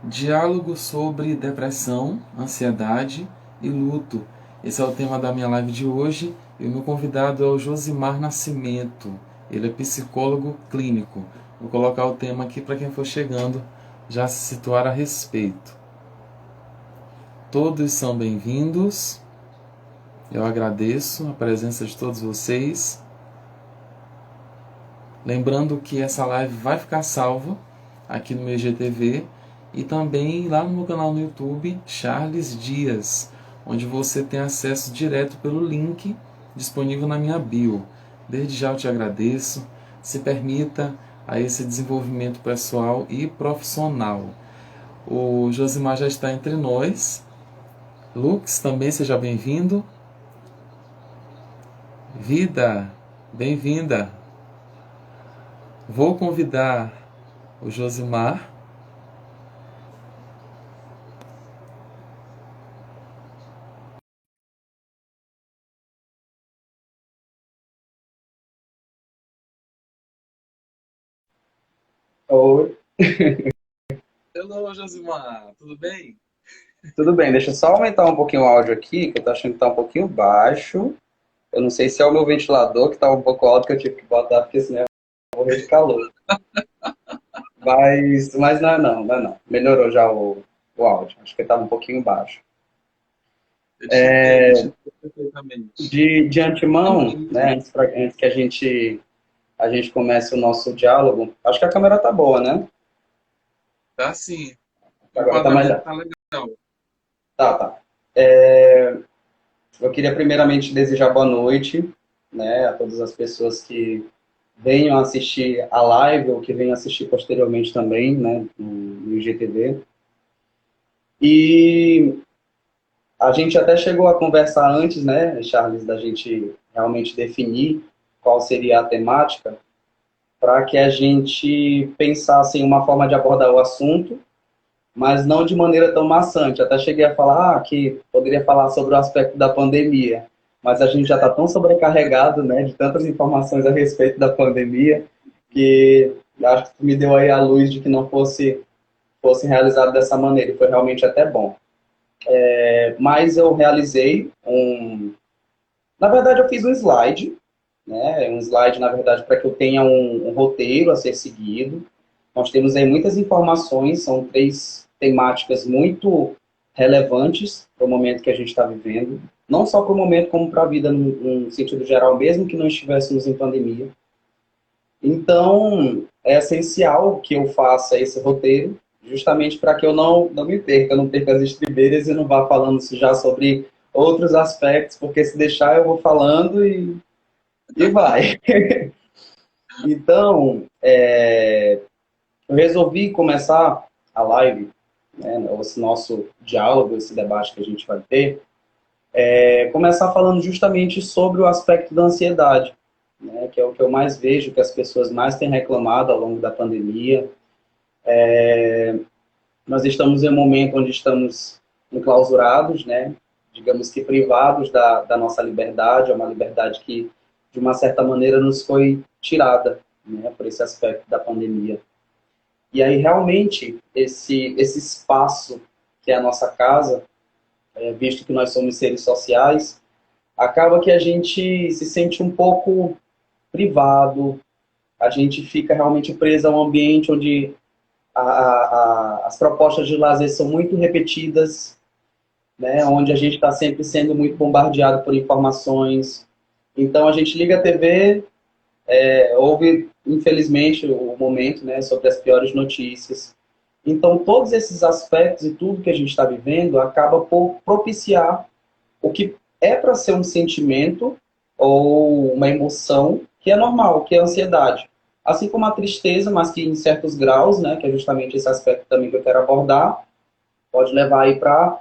Diálogo sobre depressão, ansiedade e luto. Esse é o tema da minha live de hoje e o meu convidado é o Josimar Nascimento. Ele é psicólogo clínico. Vou colocar o tema aqui para quem for chegando já se situar a respeito. Todos são bem-vindos. Eu agradeço a presença de todos vocês. Lembrando que essa live vai ficar salva aqui no meu IGTV e também lá no meu canal no YouTube, Charles Dias, onde você tem acesso direto pelo link disponível na minha bio. Desde já eu te agradeço. Se permita a esse desenvolvimento pessoal e profissional. O Josimar já está entre nós. Lux, também seja bem-vindo. Vida, bem-vinda. Vou convidar o Josimar. Oi, Hello, Josimar, tudo bem? tudo bem, deixa eu só aumentar um pouquinho o áudio aqui, que eu tô achando que tá um pouquinho baixo. Eu não sei se é o meu ventilador que tá um pouco alto que eu tive que botar, porque senão eu vou morrer de calor. Mas não. Melhorou já o áudio. Acho que tava um pouquinho baixo. Eu te entendo perfeitamente. De antemão, Tranquilo. né, antes que a gente comece o nosso diálogo, acho que a câmera tá boa, né? Tá sim, o Agora tá mais. enquadramento tá legal. Tá. Eu queria primeiramente desejar boa noite, né, a todas as pessoas que venham assistir a live ou que venham assistir posteriormente também, né, no IGTV. E a gente até chegou a conversar antes, né, Charles, da gente realmente definir qual seria a temática, para que a gente pensasse em uma forma de abordar o assunto, mas não de maneira tão maçante. Até cheguei a falar que poderia falar sobre o aspecto da pandemia, mas a gente já está tão sobrecarregado, né, de tantas informações a respeito da pandemia, que acho que me deu aí a luz de que não fosse realizado dessa maneira, e foi realmente até bom. Mas eu realizei Na verdade, eu fiz um slide, né, um slide, na verdade, para que eu tenha um roteiro a ser seguido. Nós temos aí muitas informações, são 3 temáticas muito relevantes para o momento que a gente está vivendo, não só para o momento, como para a vida num sentido geral, mesmo que não estivéssemos em pandemia. Então, é essencial que eu faça esse roteiro, justamente para que eu não me perca, não perca as estribeiras e não vá falando já sobre outros aspectos, porque se deixar eu vou falando e vai. Então, eu resolvi começar a live, né, esse nosso diálogo, esse debate que a gente vai ter, começar falando justamente sobre o aspecto da ansiedade, né, que é o que eu mais vejo, que as pessoas mais têm reclamado ao longo da pandemia. Nós estamos em um momento onde estamos enclausurados, né, digamos que privados da nossa liberdade, é uma liberdade que, de uma certa maneira, nos foi tirada, né, por esse aspecto da pandemia. E aí, realmente, esse espaço que é a nossa casa, visto que nós somos seres sociais, acaba que a gente se sente um pouco privado, a gente fica realmente preso a um ambiente onde as propostas de lazer são muito repetidas, né, onde a gente está sempre sendo muito bombardeado por informações. Então, a gente liga a TV, houve, infelizmente, o momento, né, sobre as piores notícias. Então, todos esses aspectos e tudo que a gente está vivendo acaba por propiciar o que é para ser um sentimento ou uma emoção que é normal, que é a ansiedade. Assim como a tristeza, mas que em certos graus, né, que é justamente esse aspecto também que eu quero abordar, pode levar aí para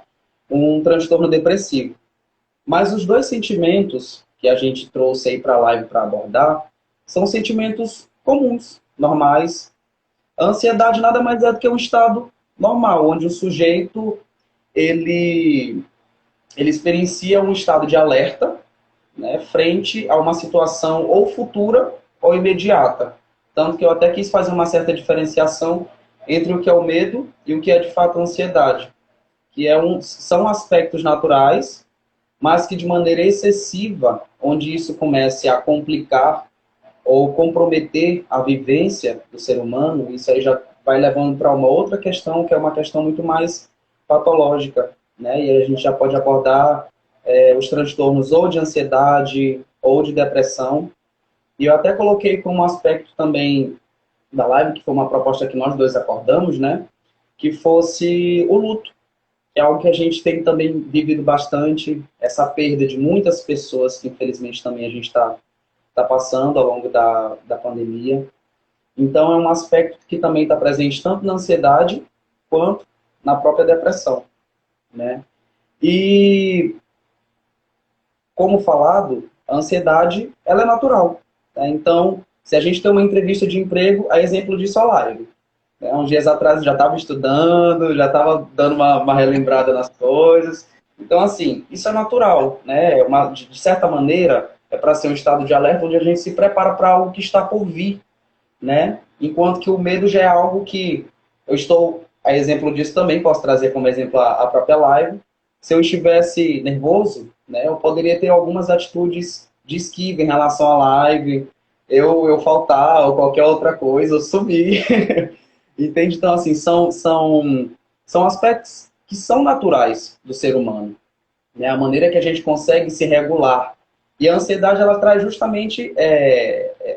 um transtorno depressivo. Mas os dois sentimentos que a gente trouxe aí para a live para abordar são sentimentos comuns, normais. A ansiedade nada mais é do que um estado normal, onde o sujeito ele, ele experiencia um estado de alerta, né, frente a uma situação ou futura ou imediata. Tanto que eu até quis fazer uma certa diferenciação entre o que é o medo e o que é de fato a ansiedade, que são aspectos naturais, mas que de maneira excessiva, onde isso comece a complicar ou comprometer a vivência do ser humano, isso aí já vai levando para uma outra questão, que é uma questão muito mais patológica, né? E aí a gente já pode abordar os transtornos ou de ansiedade ou de depressão. E eu até coloquei como um aspecto também da live, que foi uma proposta que nós dois acordamos, né? Que fosse o luto, que é algo que a gente tem também vivido bastante, essa perda de muitas pessoas que infelizmente também a gente está passando ao longo da pandemia. Então, é um aspecto que também está presente tanto na ansiedade quanto na própria depressão, né? E, como falado, a ansiedade, ela é natural, tá? Então, se a gente tem uma entrevista de emprego, a exemplo disso a live. Né? Uns dias atrás eu já estava estudando, já estava dando uma relembrada nas coisas. Então, assim, isso é natural, né? De certa maneira, é para ser um estado de alerta onde a gente se prepara para algo que está por vir, né? Enquanto que o medo já é algo que eu estou, a exemplo disso também, posso trazer como exemplo a própria live. Se eu estivesse nervoso, né, eu poderia ter algumas atitudes de esquiva em relação à live, eu faltar ou qualquer outra coisa, eu sumir. Entende? Então, assim, são aspectos que são naturais do ser humano, né? A maneira que a gente consegue se regular. E a ansiedade, ela traz justamente,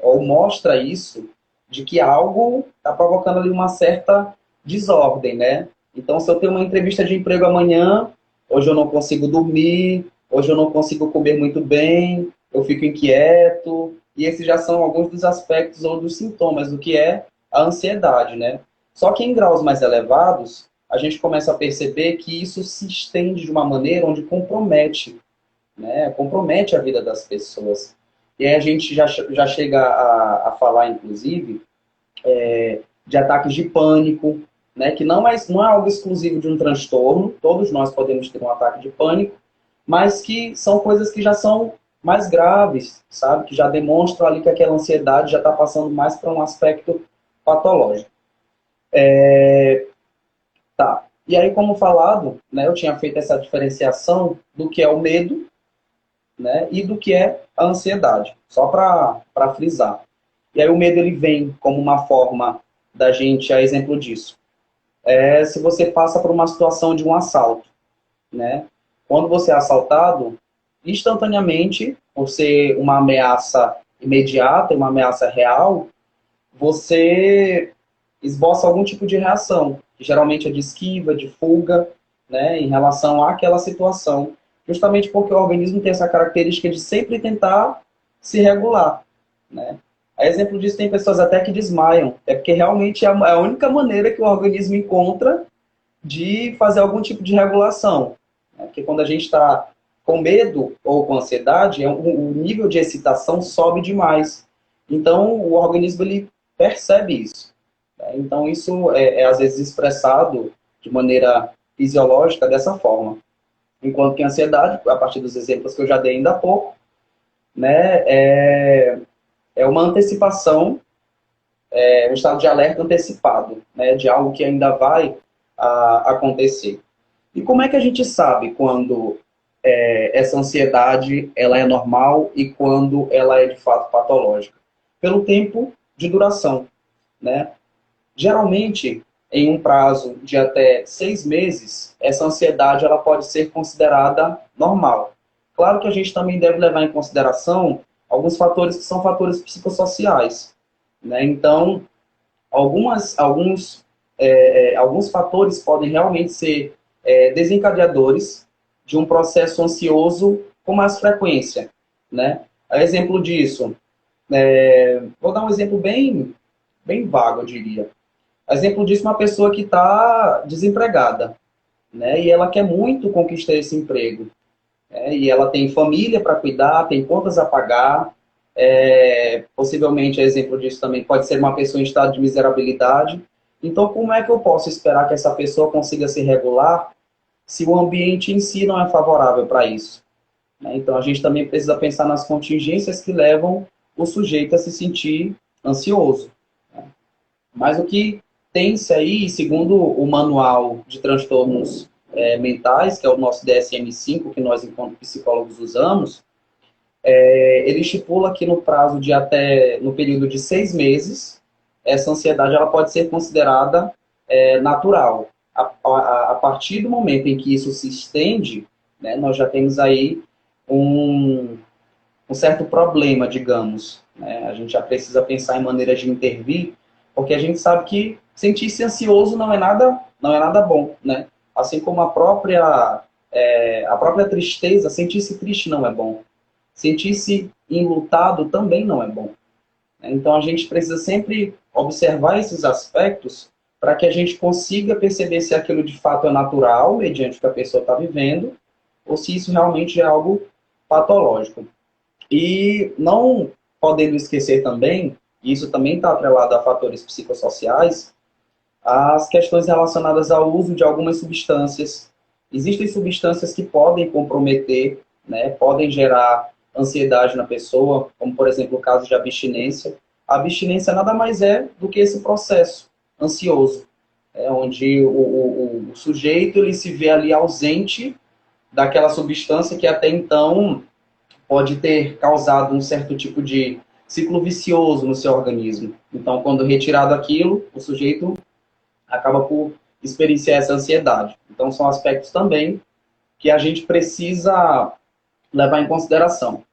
ou mostra isso, de que algo está provocando ali uma certa desordem, né? Então, se eu tenho uma entrevista de emprego amanhã, hoje eu não consigo dormir, hoje eu não consigo comer muito bem, eu fico inquieto, e esses já são alguns dos aspectos ou dos sintomas do que é a ansiedade, né? Só que em graus mais elevados, a gente começa a perceber que isso se estende de uma maneira onde compromete, né? Compromete a vida das pessoas. E aí a gente já chega a falar, inclusive, de ataques de pânico, né? Que não é algo exclusivo de um transtorno, todos nós podemos ter um ataque de pânico, mas que são coisas que já são mais graves, sabe? Que já demonstram ali que aquela ansiedade já está passando mais para um aspecto patológico. Tá. E aí, como falado, né, eu tinha feito essa diferenciação do que é o medo, né, e do que é a ansiedade, só para frisar. E aí o medo ele vem como uma forma da gente, a exemplo disso. Se você passa por uma situação de um assalto, né? Quando você é assaltado, instantaneamente, por ser uma ameaça imediata, uma ameaça real, você esboça algum tipo de reação, que geralmente é de esquiva, de fuga, né, em relação àquela situação, justamente porque o organismo tem essa característica de sempre tentar se regular, né? A exemplo disso, tem pessoas até que desmaiam, é porque realmente é a única maneira que o organismo encontra de fazer algum tipo de regulação, né? Porque quando a gente está com medo ou com ansiedade, o nível de excitação sobe demais. Então, o organismo ele percebe isso. Então, isso é às vezes expressado de maneira fisiológica dessa forma. Enquanto que a ansiedade, a partir dos exemplos que eu já dei ainda há pouco, né, é uma antecipação, um estado de alerta antecipado, né, de algo que ainda vai acontecer. E como é que a gente sabe quando essa ansiedade ela é normal e quando ela é de fato patológica? Pelo tempo de duração, né? Geralmente, em um prazo de até 6 meses, essa ansiedade ela pode ser considerada normal. Claro que a gente também deve levar em consideração alguns fatores que são fatores psicossociais, né? Então, alguns fatores podem realmente ser desencadeadores de um processo ansioso com mais frequência, né? A exemplo disso, vou dar um exemplo bem vago, eu diria. Exemplo disso, uma pessoa que está desempregada, né? E ela quer muito conquistar esse emprego. E ela tem família para cuidar, tem contas a pagar. Possivelmente, exemplo disso também pode ser uma pessoa em estado de miserabilidade. Então, como é que eu posso esperar que essa pessoa consiga se regular se o ambiente em si não é favorável para isso? Então, a gente também precisa pensar nas contingências que levam o sujeito a se sentir ansioso. Mas o que tem-se aí, segundo o Manual de Transtornos Mentais, que é o nosso DSM-5, que nós, enquanto psicólogos, usamos, ele estipula que no prazo de até, no período de 6 meses, essa ansiedade ela pode ser considerada natural. A partir do momento em que isso se estende, né, nós já temos aí um certo problema, digamos. Né? A gente já precisa pensar em maneiras de intervir, porque a gente sabe que sentir-se ansioso não é nada bom. Né? Assim como a própria tristeza, sentir-se triste não é bom. Sentir-se enlutado também não é bom. Então a gente precisa sempre observar esses aspectos para que a gente consiga perceber se aquilo de fato é natural, mediante o que a pessoa está vivendo, ou se isso realmente é algo patológico. E não podendo esquecer também, e isso também está atrelado a fatores psicossociais, as questões relacionadas ao uso de algumas substâncias. Existem substâncias que podem comprometer, né, podem gerar ansiedade na pessoa, como por exemplo o caso de abstinência. A abstinência nada mais é do que esse processo ansioso, onde o sujeito ele se vê ali ausente daquela substância que até então pode ter causado um certo tipo de ciclo vicioso no seu organismo. Então, quando retirado aquilo, o sujeito acaba por experienciar essa ansiedade. Então, são aspectos também que a gente precisa levar em consideração.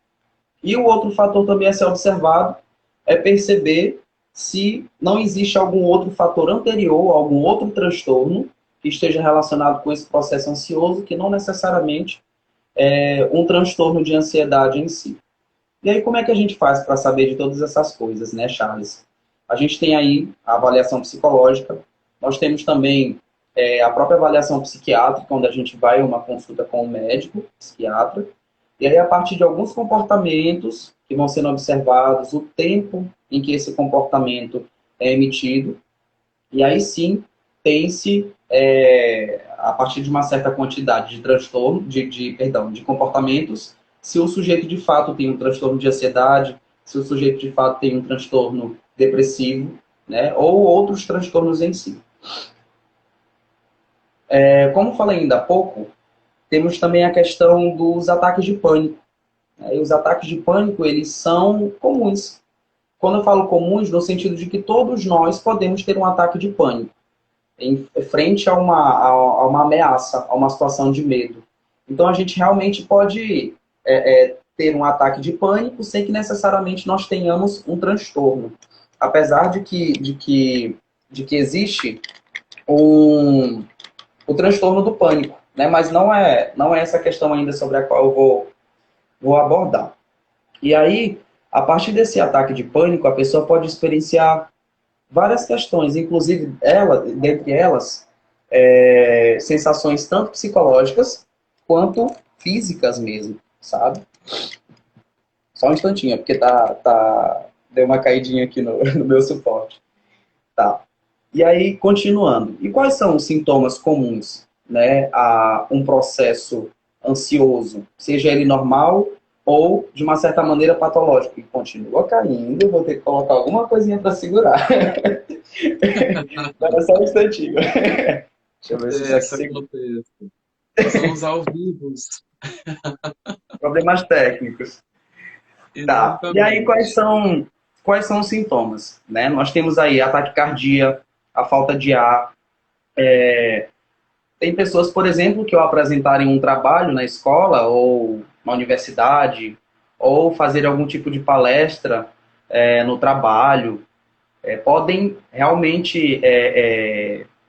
E o outro fator também a ser observado é perceber se não existe algum outro fator anterior, algum outro transtorno que esteja relacionado com esse processo ansioso, que não necessariamente é um transtorno de ansiedade em si. E aí, como é que a gente faz para saber de todas essas coisas, né, Charles? A gente tem aí a avaliação psicológica, nós temos também a própria avaliação psiquiátrica, onde a gente vai a uma consulta com o médico, psiquiatra, e aí a partir de alguns comportamentos que vão sendo observados, o tempo em que esse comportamento é emitido, e aí sim tem-se, a partir de uma certa quantidade de transtorno, de comportamentos, se o sujeito de fato tem um transtorno de ansiedade, se o sujeito de fato tem um transtorno depressivo, né, ou outros transtornos em si. Como falei ainda há pouco, temos também a questão dos ataques de pânico. E os ataques de pânico, eles são comuns. Quando eu falo comuns, no sentido de que todos nós podemos ter um ataque de pânico em frente a uma ameaça, a uma situação de medo. Então, a gente realmente pode ter um ataque de pânico sem que necessariamente nós tenhamos um transtorno. Apesar de que existe o transtorno do pânico, né? Mas não é essa questão ainda sobre a qual eu vou abordar. E aí, a partir desse ataque de pânico, a pessoa pode experienciar várias questões, inclusive, dentre elas, sensações tanto psicológicas quanto físicas mesmo, sabe? Só um instantinho, porque deu uma caidinha aqui no meu suporte. Tá. E aí, continuando. E quais são os sintomas comuns, né, a um processo ansioso, seja ele normal ou, de uma certa maneira, patológico? E continua caindo, eu vou ter que colocar alguma coisinha para segurar. Espera só um instantinho. Deixa eu ver se já segura. Somos ao vivo. Problemas técnicos. Tá. E aí, quais são os sintomas? Né? Nós temos aí a taquicardia, a falta de ar. Tem pessoas, por exemplo, que ao apresentarem um trabalho na escola ou na universidade, ou fazer algum tipo de palestra no trabalho, podem realmente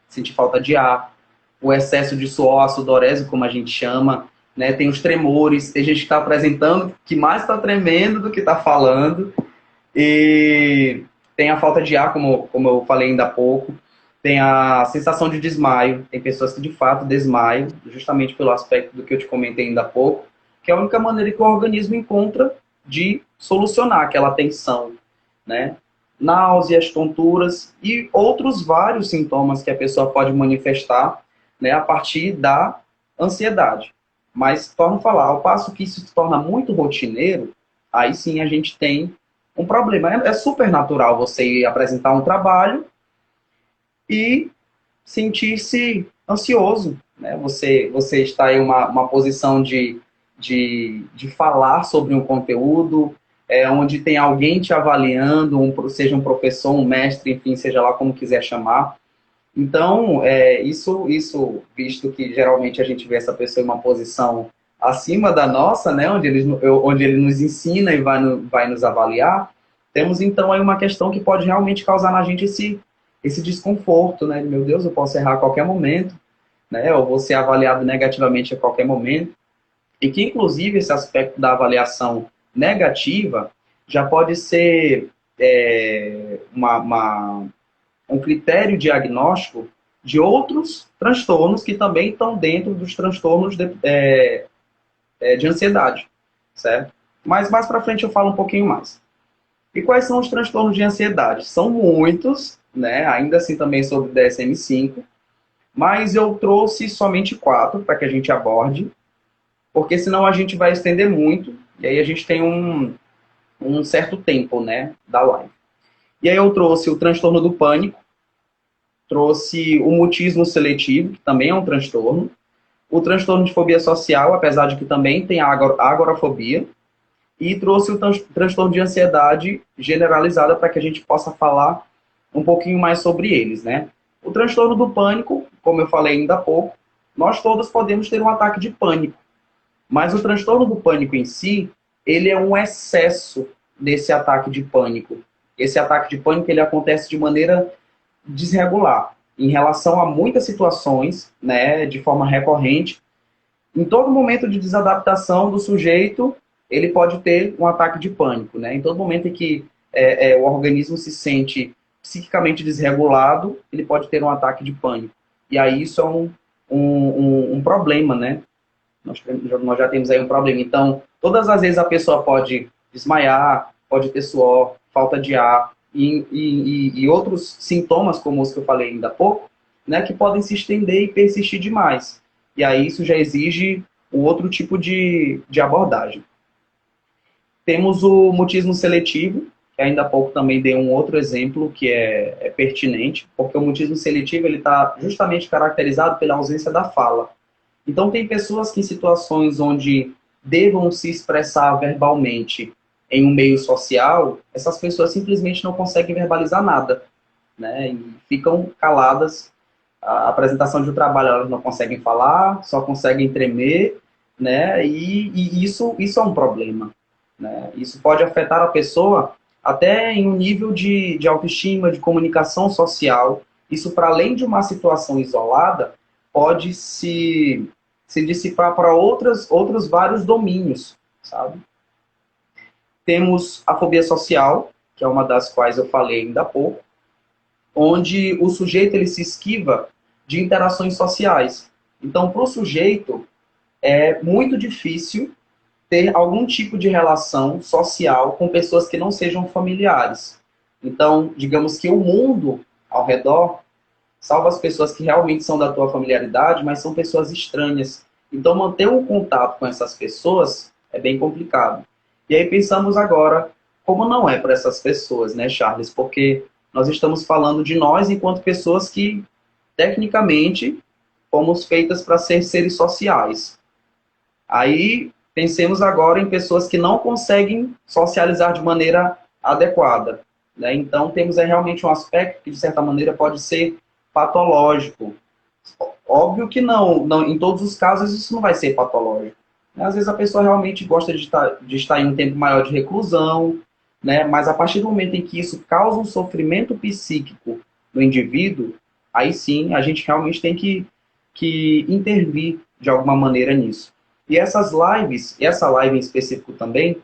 sentir falta de ar, o excesso de suor, a sudorese, como a gente chama, né? Tem os tremores, tem gente que está apresentando que mais está tremendo do que está falando, e tem a falta de ar, como eu falei ainda há pouco, tem a sensação de desmaio, tem pessoas que de fato desmaiam, justamente pelo aspecto do que eu te comentei ainda há pouco, que é a única maneira que o organismo encontra de solucionar aquela tensão, né? Náuseas, tonturas e outros vários sintomas que a pessoa pode manifestar, né, a partir da ansiedade. Mas, torno a falar, ao passo que isso se torna muito rotineiro, aí sim a gente tem um problema. É super natural você ir apresentar um trabalho e sentir-se ansioso, né? Você está em uma posição de falar sobre um conteúdo, onde tem alguém te avaliando, seja um professor, um mestre, enfim, seja lá como quiser chamar. Então, isso, visto que geralmente a gente vê essa pessoa em uma posição acima da nossa, né, onde ele nos ensina e vai nos avaliar, temos então aí uma questão que pode realmente causar na gente esse desconforto, né? Meu Deus, eu posso errar a qualquer momento, né? Ou vou ser avaliado negativamente a qualquer momento. E que, inclusive, esse aspecto da avaliação negativa já pode ser um critério diagnóstico de outros transtornos que também estão dentro dos transtornos de ansiedade, certo? Mas mais para frente eu falo um pouquinho mais. E quais são os transtornos de ansiedade? São muitos, né? Ainda assim também sobre o DSM-5, mas eu trouxe somente 4 para que a gente aborde, porque senão a gente vai estender muito, e aí a gente tem um certo tempo, né, da live. E aí eu trouxe o transtorno do pânico, trouxe o mutismo seletivo, que também é um transtorno, o transtorno de fobia social, apesar de que também tem a agorafobia, e trouxe o transtorno de ansiedade generalizada para que a gente possa falar um pouquinho mais sobre eles, né? O transtorno do pânico, como eu falei ainda há pouco, nós todos podemos ter um ataque de pânico, mas o transtorno do pânico em si, ele é um excesso desse ataque de pânico. Esse ataque de pânico, ele acontece de maneira desregular, em relação a muitas situações, né, de forma recorrente. Em todo momento de desadaptação do sujeito, ele pode ter um ataque de pânico, né? Em todo momento em que o organismo se sente psiquicamente desregulado, ele pode ter um ataque de pânico. E aí isso é um problema, né? Nós já temos aí um problema. Então, todas as vezes a pessoa pode desmaiar, pode ter suor, falta de ar e outros sintomas, como os que eu falei ainda há pouco, né, que podem se estender e persistir demais. E aí isso já exige um outro tipo de abordagem. Temos o mutismo seletivo, que ainda há pouco também dei um outro exemplo que é pertinente, porque o mutismo seletivo está justamente caracterizado pela ausência da fala. Então, tem pessoas que em situações onde devam se expressar verbalmente em um meio social, essas pessoas simplesmente não conseguem verbalizar nada, né? E ficam caladas. A apresentação de um trabalho, elas não conseguem falar, só conseguem tremer, né? E isso é um problema, né? Isso pode afetar a pessoa até em um nível de autoestima, de comunicação social. Isso, para além de uma situação isolada, pode se dissipar para outros vários domínios, sabe? Temos a fobia social, que é uma das quais eu falei ainda há pouco, onde o sujeito ele se esquiva de interações sociais. Então, para o sujeito, é muito difícil ter algum tipo de relação social com pessoas que não sejam familiares. Então, digamos que o mundo ao redor, salvo as pessoas que realmente são da tua familiaridade, mas são pessoas estranhas. Então, manter um contato com essas pessoas é bem complicado. E aí pensamos agora, como não é para essas pessoas, né, Charles? Porque nós estamos falando de nós enquanto pessoas que, tecnicamente, fomos feitas para ser seres sociais. Aí, pensemos agora em pessoas que não conseguem socializar de maneira adequada, né? Então, temos aí realmente um aspecto que, de certa maneira, pode ser patológico. Óbvio que não, em todos os casos isso não vai ser patológico. Às vezes a pessoa realmente gosta de estar em um tempo maior de reclusão, né? Mas a partir do momento em que isso causa um sofrimento psíquico no indivíduo, aí sim a gente realmente tem que intervir de alguma maneira nisso. E essas lives, e essa live em específico também,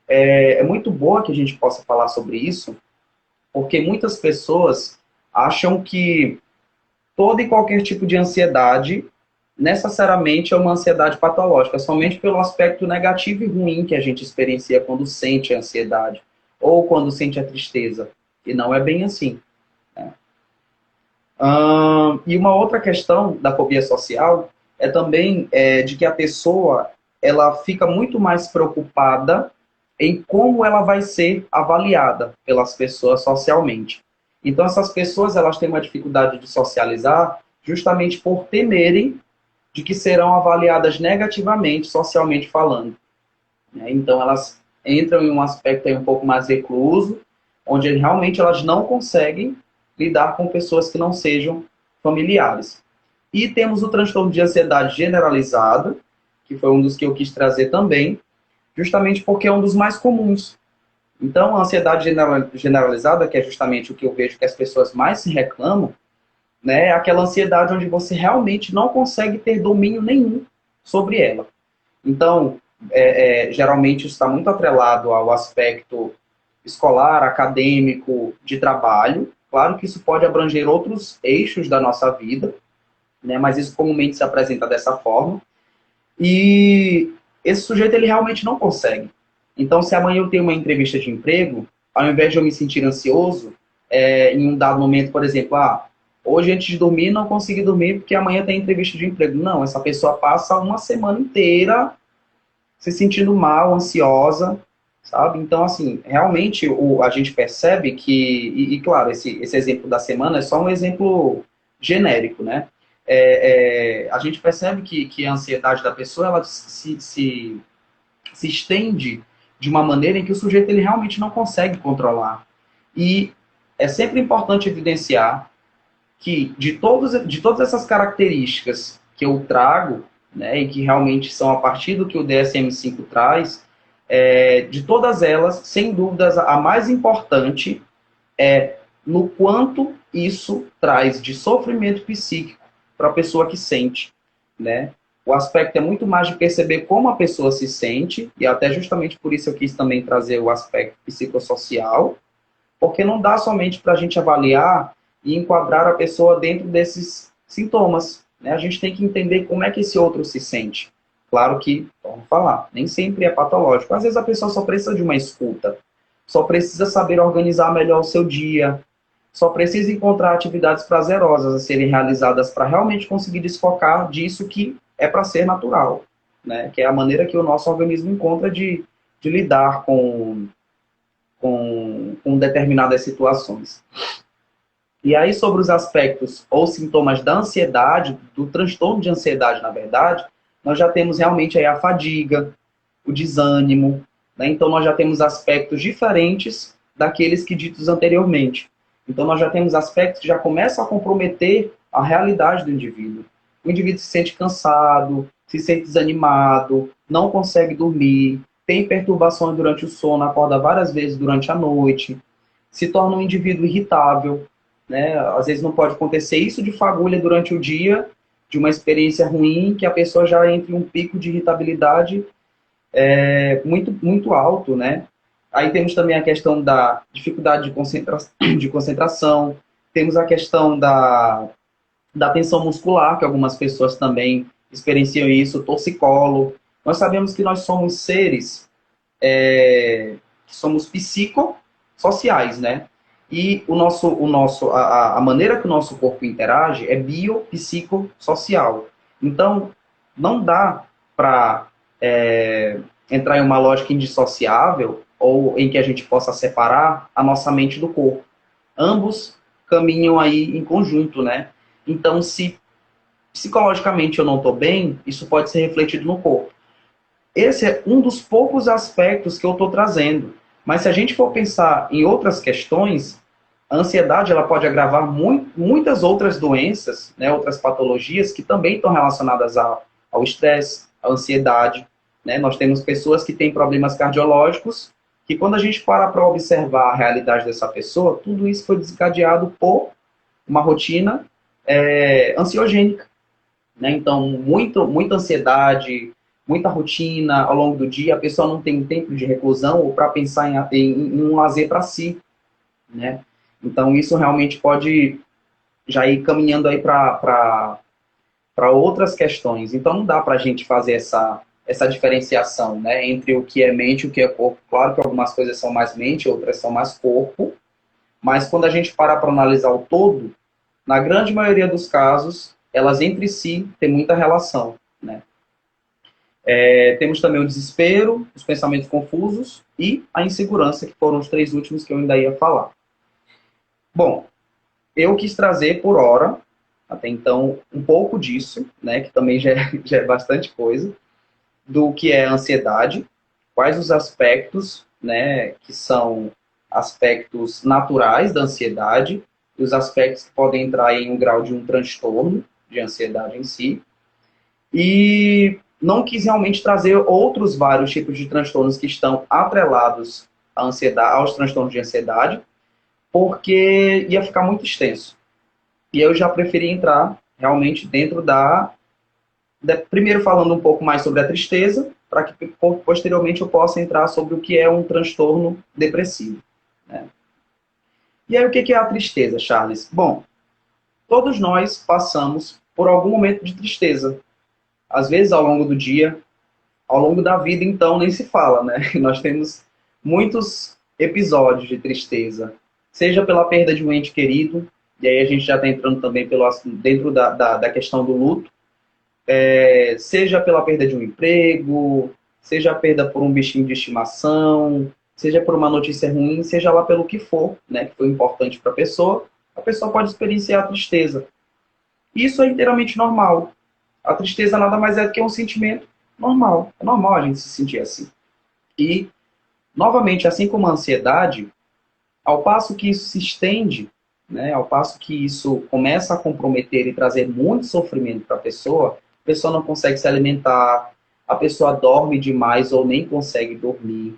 é muito boa que a gente possa falar sobre isso, porque muitas pessoas acham que todo e qualquer tipo de ansiedade necessariamente é uma ansiedade patológica, somente pelo aspecto negativo e ruim que a gente experiencia quando sente a ansiedade ou quando sente a tristeza. E não é bem assim, né? E uma outra questão da fobia social é também de que a pessoa ela fica muito mais preocupada em como ela vai ser avaliada pelas pessoas socialmente. Então, essas pessoas, elas têm uma dificuldade de socializar justamente por temerem de que serão avaliadas negativamente, socialmente falando, né? Então, elas entram em um aspecto aí um pouco mais recluso, onde realmente elas não conseguem lidar com pessoas que não sejam familiares. E temos o transtorno de ansiedade generalizada, que foi um dos que eu quis trazer também, justamente porque é um dos mais comuns. Então, a ansiedade generalizada, que é justamente o que eu vejo que as pessoas mais se reclamam, né, é aquela ansiedade onde você realmente não consegue ter domínio nenhum sobre ela. Então, geralmente isso está muito atrelado ao aspecto escolar, acadêmico, de trabalho. Claro que isso pode abranger outros eixos da nossa vida, né, mas isso comumente se apresenta dessa forma. E esse sujeito, ele realmente não consegue. Então, se amanhã eu tenho uma entrevista de emprego, ao invés de eu me sentir ansioso, em um dado momento, por exemplo, hoje antes de dormir não consegui dormir porque amanhã tem entrevista de emprego. Não, essa pessoa passa uma semana inteira se sentindo mal, ansiosa, sabe? Então, assim, realmente a gente percebe que, claro, esse exemplo da semana é só um exemplo genérico, né? A gente percebe que a ansiedade da pessoa, ela se estende de uma maneira em que o sujeito ele realmente não consegue controlar. E é sempre importante evidenciar que de todas essas características que eu trago, né, e que realmente são a partir do que o DSM-5 traz, de todas elas, sem dúvidas, a mais importante é no quanto isso traz de sofrimento psíquico para a pessoa que sente, né? O aspecto é muito mais de perceber como a pessoa se sente, e até justamente por isso eu quis também trazer o aspecto psicossocial, porque não dá somente para a gente avaliar e enquadrar a pessoa dentro desses sintomas, né? A gente tem que entender como é que esse outro se sente. Claro que, vamos falar, nem sempre é patológico. Às vezes a pessoa só precisa de uma escuta, só precisa saber organizar melhor o seu dia, só precisa encontrar atividades prazerosas a serem realizadas para realmente conseguir desfocar disso que é para ser natural, né? Que é a maneira que o nosso organismo encontra de lidar com determinadas situações. E aí, sobre os aspectos ou sintomas da ansiedade, do transtorno de ansiedade, na verdade, nós já temos realmente aí a fadiga, o desânimo, né? Então, nós já temos aspectos diferentes daqueles que ditos anteriormente. Então, nós já temos aspectos que já começam a comprometer a realidade do indivíduo. O indivíduo se sente cansado, se sente desanimado, não consegue dormir, tem perturbações durante o sono, acorda várias vezes durante a noite, se torna um indivíduo irritável, né? Às vezes não pode acontecer isso de fagulha durante o dia, de uma experiência ruim, que a pessoa já entre em um pico de irritabilidade muito, muito alto, né? Aí temos também a questão da dificuldade de concentração, temos a questão da tensão muscular, que algumas pessoas também experienciam isso, torcicolo. Nós sabemos que nós somos seres que somos psicossociais, né? E a maneira que o nosso corpo interage é biopsicossocial. Então, não dá para entrar em uma lógica indissociável ou em que a gente possa separar a nossa mente do corpo. Ambos caminham aí em conjunto, né? Então, se psicologicamente eu não estou bem, isso pode ser refletido no corpo. Esse é um dos poucos aspectos que eu estou trazendo. Mas se a gente for pensar em outras questões, a ansiedade ela pode agravar muitas outras doenças, né, outras patologias que também estão relacionadas ao estresse, à ansiedade. Né? Nós temos pessoas que têm problemas cardiológicos, que quando a gente para observar a realidade dessa pessoa, tudo isso foi desencadeado por uma rotina ansiogênica. Né? Então, muita ansiedade, muita rotina ao longo do dia, a pessoa não tem tempo de reclusão ou para pensar em um lazer para si. Né? Então, isso realmente pode já ir caminhando aí para outras questões. Então, não dá para a gente fazer essa diferenciação, né, entre o que é mente e o que é corpo. Claro que algumas coisas são mais mente, outras são mais corpo, mas quando a gente para analisar o todo, na grande maioria dos casos, elas entre si têm muita relação. Né? Temos também o desespero, os pensamentos confusos e a insegurança, que foram os três últimos que eu ainda ia falar. Bom, eu quis trazer por hora, até então, um pouco disso, né, que também já é bastante coisa, do que é a ansiedade, quais os aspectos, né, que são aspectos naturais da ansiedade, e os aspectos que podem entrar em um grau de um transtorno de ansiedade em si. E não quis realmente trazer outros vários tipos de transtornos que estão atrelados à ansiedade, aos transtornos de ansiedade, porque ia ficar muito extenso. E eu já preferi entrar realmente dentro primeiro falando um pouco mais sobre a tristeza, para que posteriormente eu possa entrar sobre o que é um transtorno depressivo, né? E aí, o que é a tristeza, Charles? Bom, todos nós passamos por algum momento de tristeza. Às vezes ao longo do dia, ao longo da vida, então, nem se fala, né? Nós temos muitos episódios de tristeza, seja pela perda de um ente querido, e aí a gente já está entrando também dentro da questão do luto, seja pela perda de um emprego, seja a perda por um bichinho de estimação, seja por uma notícia ruim, seja lá pelo que for, né, que foi importante para a pessoa pode experienciar a tristeza. Isso é inteiramente normal. A tristeza nada mais é do que um sentimento normal. É normal a gente se sentir assim. E, novamente, assim como a ansiedade, ao passo que isso se estende, né, ao passo que isso começa a comprometer e trazer muito sofrimento para a pessoa não consegue se alimentar, a pessoa dorme demais ou nem consegue dormir,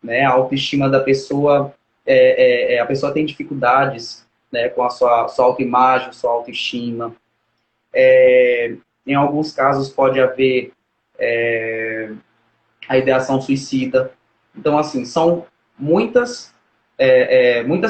né, a autoestima da pessoa, a pessoa tem dificuldades, né, com a sua autoimagem, sua autoestima. Em alguns casos pode haver a ideação suicida. Então, assim, são muitas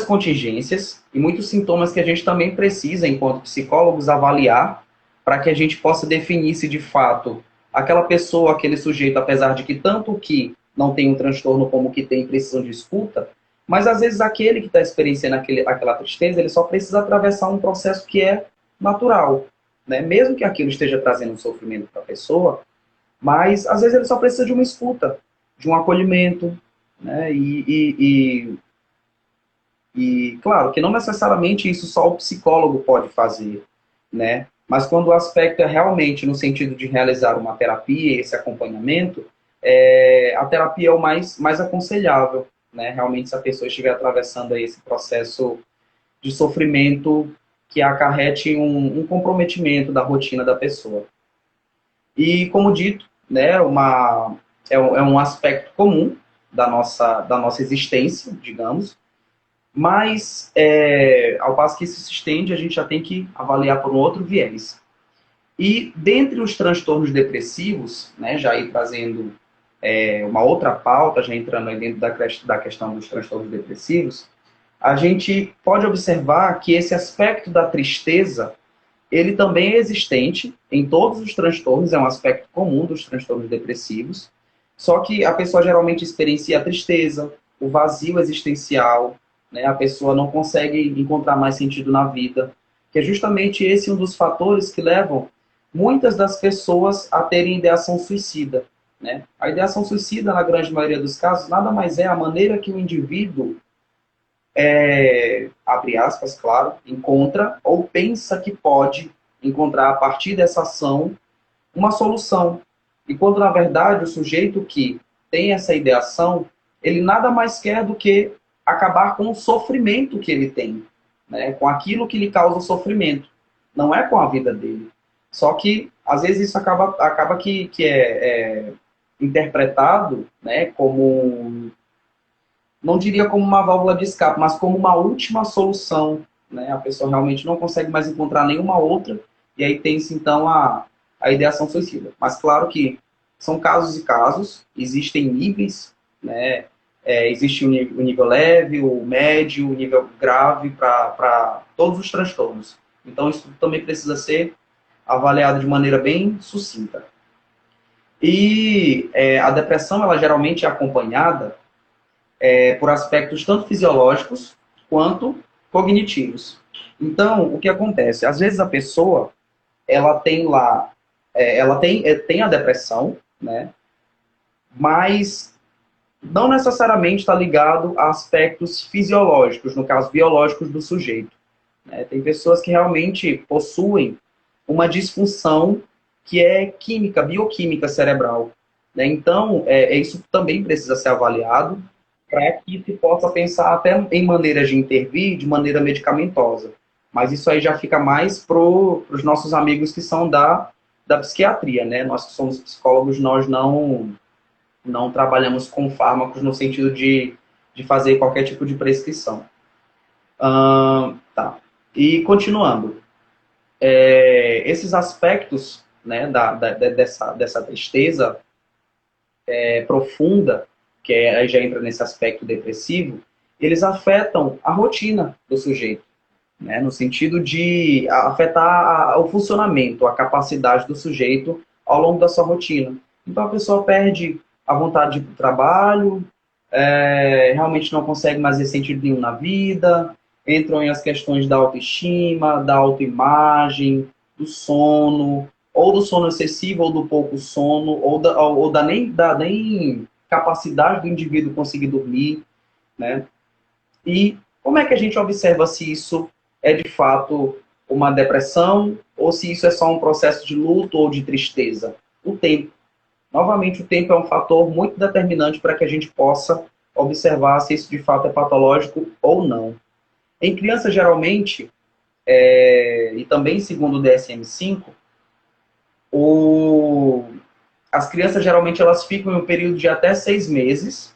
contingências e muitos sintomas que a gente também precisa, enquanto psicólogos, avaliar para que a gente possa definir se de fato aquela pessoa, aquele sujeito, apesar de que tanto que não tem um transtorno como que tem, precisam de escuta, mas às vezes aquele que está experienciando aquela tristeza, ele só precisa atravessar um processo que é natural, né? Mesmo que aquilo esteja trazendo um sofrimento para a pessoa, mas às vezes ele só precisa de uma escuta, de um acolhimento, né? E claro, que não necessariamente isso só o psicólogo pode fazer, né? Mas quando o aspecto é realmente no sentido de realizar uma terapia, esse acompanhamento, a terapia é o mais aconselhável, né? Realmente, se a pessoa estiver atravessando aí esse processo de sofrimento que acarrete um comprometimento da rotina da pessoa. E, como dito, né, é um aspecto comum da nossa existência, digamos, mas, ao passo que isso se estende, a gente já tem que avaliar por um outro viés. E, dentre os transtornos depressivos, né, já ir trazendo uma outra pauta, já entrando aí dentro da questão dos transtornos depressivos, a gente pode observar que esse aspecto da tristeza, ele também é existente em todos os transtornos, é um aspecto comum dos transtornos depressivos, só que a pessoa geralmente experiencia a tristeza, o vazio existencial, né? A pessoa não consegue encontrar mais sentido na vida, que é justamente esse um dos fatores que levam muitas das pessoas a terem ideação suicida, né? A ideação suicida, na grande maioria dos casos, nada mais é a maneira que o indivíduo, abre aspas, claro, encontra ou pensa que pode encontrar a partir dessa ação uma solução. E quando, na verdade, o sujeito que tem essa ideação, ele nada mais quer do que acabar com o sofrimento que ele tem, né? Com aquilo que lhe causa sofrimento. Não é com a vida dele. Só que, às vezes, isso acaba que é interpretado, né, como, não diria como uma válvula de escape, mas como uma última solução, né? A pessoa realmente não consegue mais encontrar nenhuma outra, e aí tem-se, então, a ideação suicida. Mas, claro que são casos e casos, existem níveis, né? Existe o nível leve, o médio, o nível grave para todos os transtornos. Então, isso também precisa ser avaliado de maneira bem sucinta. E a depressão, ela geralmente é acompanhada por aspectos tanto fisiológicos quanto cognitivos. Então, o que acontece? Às vezes a pessoa, ela tem lá, ela tem a depressão, né? Mas não necessariamente está ligado a aspectos fisiológicos, no caso, biológicos do sujeito. né? Tem pessoas que realmente possuem uma disfunção que é química, bioquímica cerebral, né? Então, isso também precisa ser avaliado para que se possa pensar até em maneiras de intervir de maneira medicamentosa. Mas isso aí já fica mais para os nossos amigos que são da psiquiatria, né? Nós que somos psicólogos, nós não trabalhamos com fármacos no sentido de fazer qualquer tipo de prescrição. Tá. E continuando, esses aspectos, né, dessa tristeza profunda, que aí já entra nesse aspecto depressivo, eles afetam a rotina do sujeito, né, no sentido de afetar o funcionamento, a capacidade do sujeito ao longo da sua rotina. Então a pessoa perde a vontade de ir para o trabalho, realmente não consegue mais ter sentido nenhum na vida, entram em as questões da autoestima, da autoimagem, do sono, ou do sono excessivo, ou do pouco sono, ou nem capacidade do indivíduo conseguir dormir, né? E como é que a gente observa se isso é de fato uma depressão ou se isso é só um processo de luto ou de tristeza? O tempo. Novamente, o tempo é um fator muito determinante para que a gente possa observar se isso de fato é patológico ou não. Em crianças, geralmente, e também segundo o DSM-5, as crianças geralmente elas ficam em um período de até 6 meses,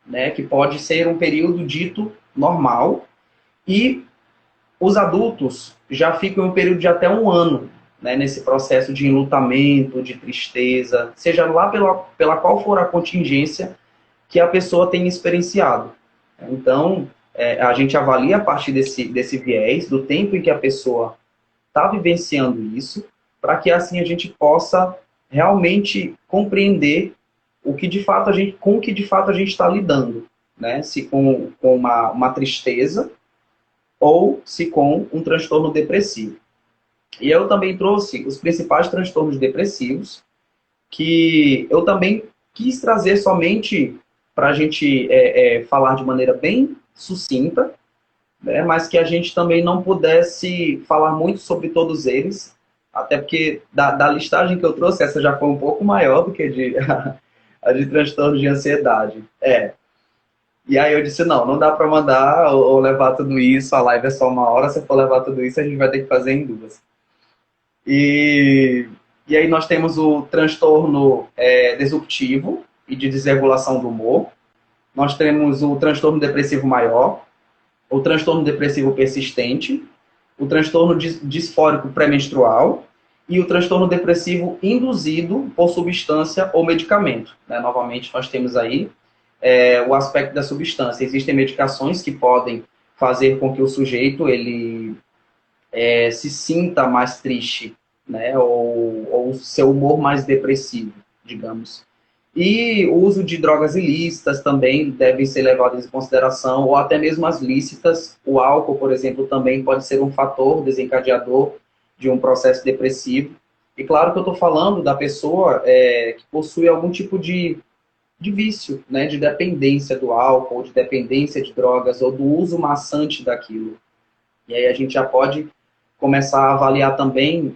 né, que pode ser um período dito normal, e os adultos já ficam em um período de até 1 ano, né, nesse processo de enlutamento, de tristeza, seja lá pela qual for a contingência que a pessoa tenha experienciado. Então, a gente avalia a partir desse viés, do tempo em que a pessoa está vivenciando isso, para que assim a gente possa realmente compreender com o que de fato a gente está lidando, né? Se com uma tristeza ou se com um transtorno depressivo. E eu também trouxe os principais transtornos depressivos, que eu também quis trazer somente para a gente falar de maneira bem sucinta, né, mas que a gente também não pudesse falar muito sobre todos eles, até porque da listagem que eu trouxe, essa já foi um pouco maior do que a de transtorno de ansiedade. E aí eu disse, não dá para mandar ou levar tudo isso, a live é só 1 hora, se for levar tudo isso, a gente vai ter que fazer em 2. E aí nós temos o transtorno disruptivo e de desregulação do humor. Nós temos o transtorno depressivo maior, o transtorno depressivo persistente, o transtorno disfórico pré-menstrual e o transtorno depressivo induzido por substância ou medicamento, né? Novamente, nós temos aí o aspecto da substância. Existem medicações que podem fazer com que o sujeito ele se sinta mais triste, né? Ou seu humor mais depressivo, digamos. E o uso de drogas ilícitas também devem ser levadas em consideração, ou até mesmo as lícitas. O álcool, por exemplo, também pode ser um fator desencadeador de um processo depressivo. E claro que eu estou falando da pessoa que possui algum tipo de vício, né, de dependência do álcool, de dependência de drogas, ou do uso maçante daquilo. E aí a gente já pode começar a avaliar também,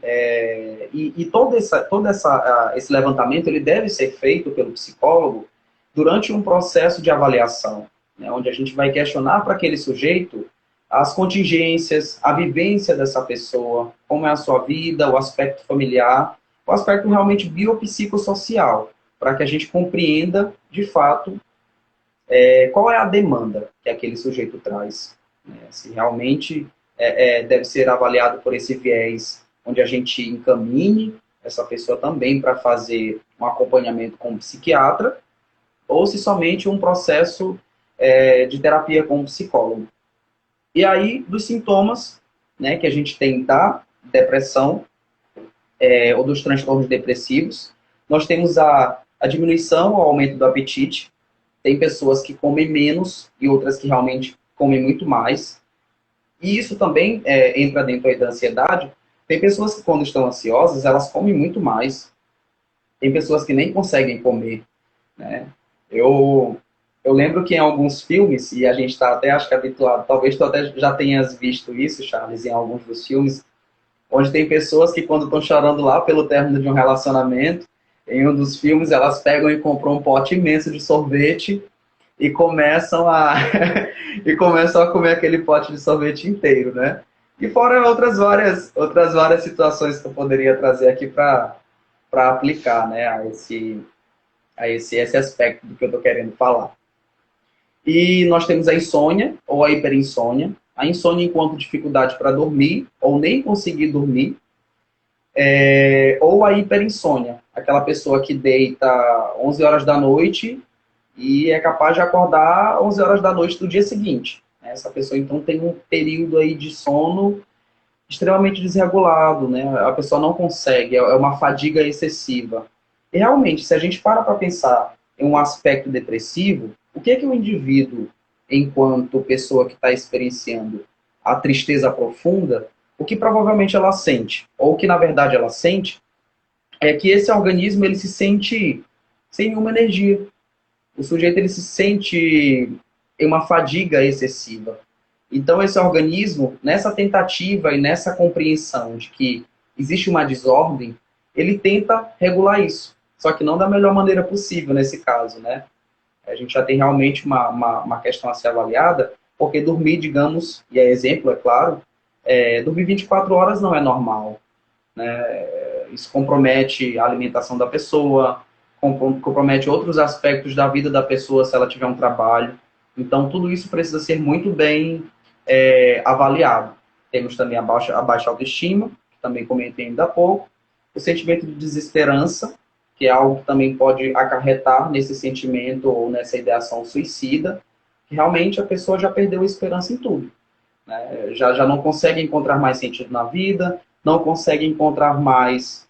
e todo esse levantamento ele deve ser feito pelo psicólogo durante um processo de avaliação, né, onde a gente vai questionar para aquele sujeito as contingências, a vivência dessa pessoa, como é a sua vida, o aspecto familiar, o aspecto realmente biopsicossocial, para que a gente compreenda, de fato, qual é a demanda que aquele sujeito traz, né, se realmente deve ser avaliado por esse viés, onde a gente encaminhe essa pessoa também para fazer um acompanhamento com um psiquiatra, ou se somente um processo de terapia com um psicólogo. E aí, dos sintomas, né, que a gente tem da depressão ou dos transtornos depressivos, nós temos a diminuição ou aumento do apetite. Tem pessoas que comem menos e outras que realmente comem muito mais. E isso também entra dentro aí da ansiedade. Tem pessoas que, quando estão ansiosas, elas comem muito mais. Tem pessoas que nem conseguem comer, né? Eu Eu lembro que em alguns filmes, e a gente está até, acho que habituado, talvez tu até já tenhas visto isso, Charles, em alguns dos filmes, onde tem pessoas que quando estão chorando lá pelo término de um relacionamento, em um dos filmes elas pegam e compram um pote imenso de sorvete e começam a e começam a comer aquele pote de sorvete inteiro, né? E fora outras várias situações que eu poderia trazer aqui para aplicar, né, esse aspecto do que eu estou querendo falar. E nós temos a insônia ou a hiperinsônia. A insônia enquanto dificuldade para dormir ou nem conseguir dormir, ou a hiperinsônia, aquela pessoa que deita 11 horas da noite e é capaz de acordar 11 horas da noite do dia seguinte. Essa pessoa, então, tem um período aí de sono extremamente desregulado, né? A pessoa não consegue, é uma fadiga excessiva. E, realmente, se a gente para pensar em um aspecto depressivo, o que é que o indivíduo, enquanto pessoa que está experienciando a tristeza profunda, o que provavelmente ela sente, ou o que, na verdade, ela sente, é que esse organismo ele se sente sem nenhuma energia. O sujeito ele se sente em uma fadiga excessiva. Então, esse organismo, nessa tentativa e nessa compreensão de que existe uma desordem, ele tenta regular isso. Só que não da melhor maneira possível nesse caso, né? A gente já tem realmente uma questão a ser avaliada, porque dormir, digamos, e é exemplo, é claro, dormir 24 horas não é normal, né? Isso compromete a alimentação da pessoa, compromete outros aspectos da vida da pessoa se ela tiver um trabalho. Então, tudo isso precisa ser muito bem avaliado. Temos também a baixa autoestima, que também comentei ainda há pouco, o sentimento de desesperança, que é algo que também pode acarretar nesse sentimento ou nessa ideação suicida, que realmente a pessoa já perdeu a esperança em tudo, né? Já não consegue encontrar mais sentido na vida, não consegue encontrar mais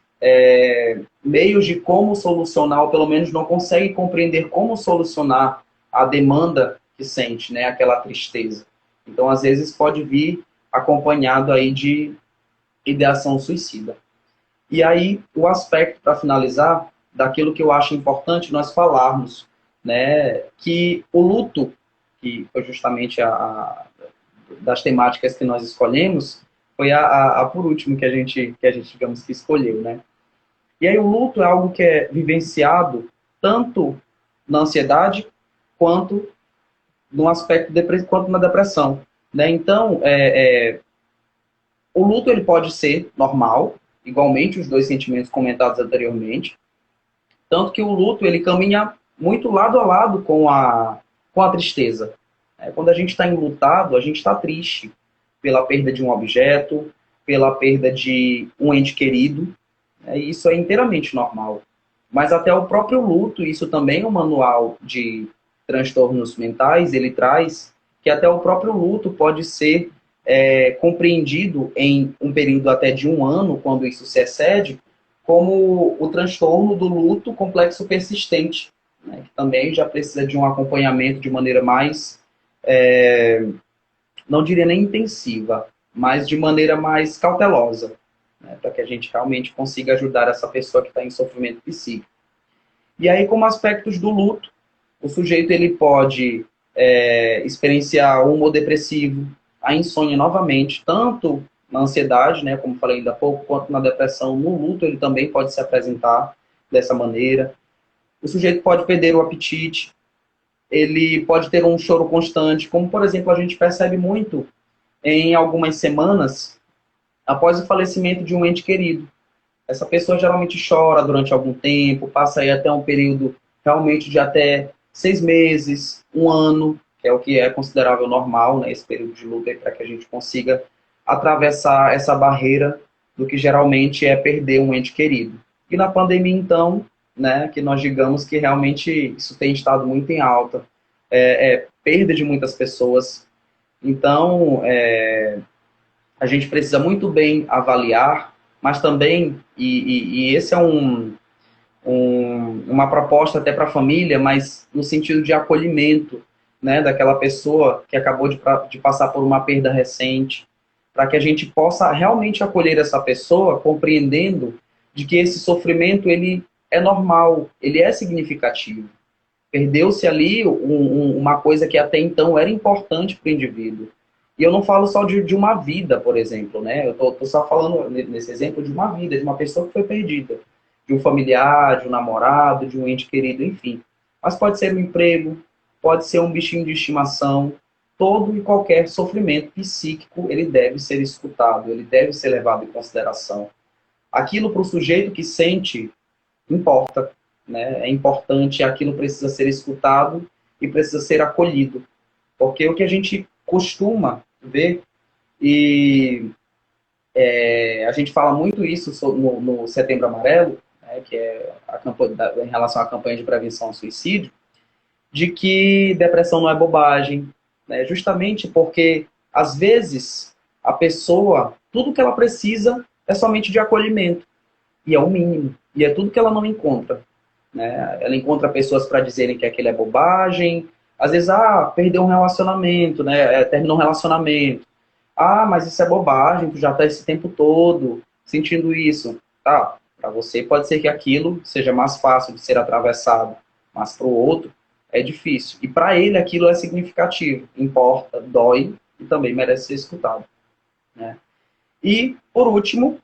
meios de como solucionar, ou pelo menos não consegue compreender como solucionar a demanda que sente, né, aquela tristeza. Então, às vezes, pode vir acompanhado aí de ideação suicida. E aí, o aspecto, para finalizar, daquilo que eu acho importante nós falarmos, né, que o luto, que foi justamente das temáticas que nós escolhemos, foi a por último que a gente, digamos, que escolheu, né? E aí o luto é algo que é vivenciado tanto na ansiedade quanto no aspecto quanto na depressão, né? Então, o luto ele pode ser normal, igualmente os dois sentimentos comentados anteriormente, tanto que o luto ele caminha muito lado a lado com a tristeza. Quando a gente está enlutado, a gente está triste pela perda de um objeto, pela perda de um ente querido, isso é inteiramente normal. Mas até o próprio luto, isso também é um manual de transtornos mentais, ele traz que até o próprio luto pode ser compreendido em um período até de 1 ano, quando isso se excede, como o transtorno do luto complexo persistente, né, que também já precisa de um acompanhamento de maneira mais, não diria nem intensiva, mas de maneira mais cautelosa, né, para que a gente realmente consiga ajudar essa pessoa que está em sofrimento psíquico. E aí, como aspectos do luto, o sujeito ele pode experienciar o humor depressivo, a insônia novamente, tanto na ansiedade, né, como falei ainda há pouco, quanto na depressão. No luto ele também pode se apresentar dessa maneira. O sujeito pode perder o apetite, ele pode ter um choro constante, como, por exemplo, a gente percebe muito em algumas semanas após o falecimento de um ente querido. Essa pessoa geralmente chora durante algum tempo, passa aí até um período realmente de até 6 meses, 1 ano, que é o que é considerável normal, né, esse período de luto, para que a gente consiga atravessar essa barreira do que geralmente é perder um ente querido. E na pandemia, então, né, que nós digamos que realmente isso tem estado muito em alta, perda de muitas pessoas. Então, a gente precisa muito bem avaliar, mas também, e esse é uma proposta até para a família, mas no sentido de acolhimento, né, daquela pessoa que acabou de passar por uma perda recente, para que a gente possa realmente acolher essa pessoa, compreendendo de que esse sofrimento ele é normal, ele é significativo. Perdeu-se ali uma coisa que até então era importante para o indivíduo. E eu não falo só de uma vida, por exemplo, né? Eu tô só falando, nesse exemplo, de uma vida, de uma pessoa que foi perdida. De um familiar, de um namorado, de um ente querido, enfim. Mas pode ser um emprego, pode ser um bichinho de estimação. Todo e qualquer sofrimento psíquico, ele deve ser escutado, ele deve ser levado em consideração. Aquilo para o sujeito que sente, importa, né? É importante, aquilo precisa ser escutado e precisa ser acolhido. Porque o que a gente costuma ver, e a gente fala muito isso no Setembro Amarelo, né, que é em relação à campanha de prevenção ao suicídio, de que depressão não é bobagem, né, justamente porque, às vezes, a pessoa, tudo que ela precisa é somente de acolhimento, e é o mínimo, e é tudo que ela não encontra. Né? Ela encontra pessoas para dizerem que aquilo é bobagem, às vezes, perdeu um relacionamento, né? Terminou um relacionamento. Mas isso é bobagem, tu já está esse tempo todo sentindo isso. Tá, para você pode ser que aquilo seja mais fácil de ser atravessado, mas para o outro é difícil. E para ele aquilo é significativo, importa, dói e também merece ser escutado. Né? E, por último,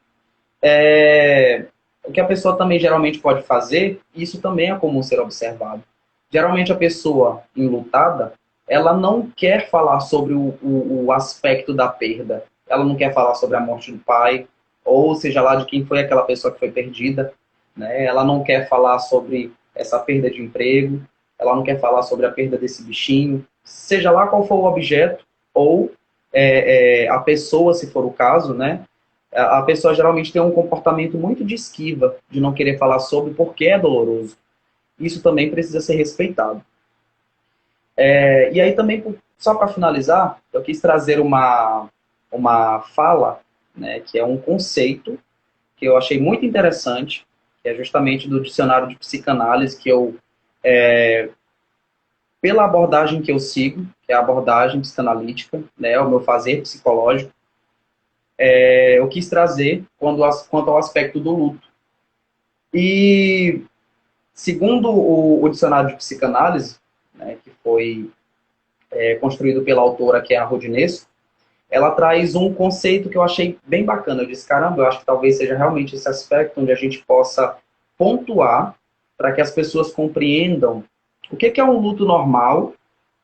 o que a pessoa também geralmente pode fazer, isso também é comum ser observado. Geralmente a pessoa enlutada, ela não quer falar sobre o aspecto da perda. Ela não quer falar sobre a morte do pai, ou seja lá de quem foi aquela pessoa que foi perdida. Né? Ela não quer falar sobre essa perda de emprego, ela não quer falar sobre a perda desse bichinho, seja lá qual for o objeto, ou a pessoa, se for o caso, né? A pessoa geralmente tem um comportamento muito de esquiva, de não querer falar sobre porque é doloroso. Isso também precisa ser respeitado. E aí também, só para finalizar, eu quis trazer uma fala, né, que é um conceito que eu achei muito interessante, que é justamente do dicionário de psicanálise, que eu, pela abordagem que eu sigo, que é a abordagem psicanalítica, né, o meu fazer psicológico, eu quis trazer quanto ao aspecto do luto. E, segundo o dicionário de psicanálise, né, que foi construído pela autora, que é a Rodines, ela traz um conceito que eu achei bem bacana. Eu disse, caramba, eu acho que talvez seja realmente esse aspecto onde a gente possa pontuar para que as pessoas compreendam o que é um luto normal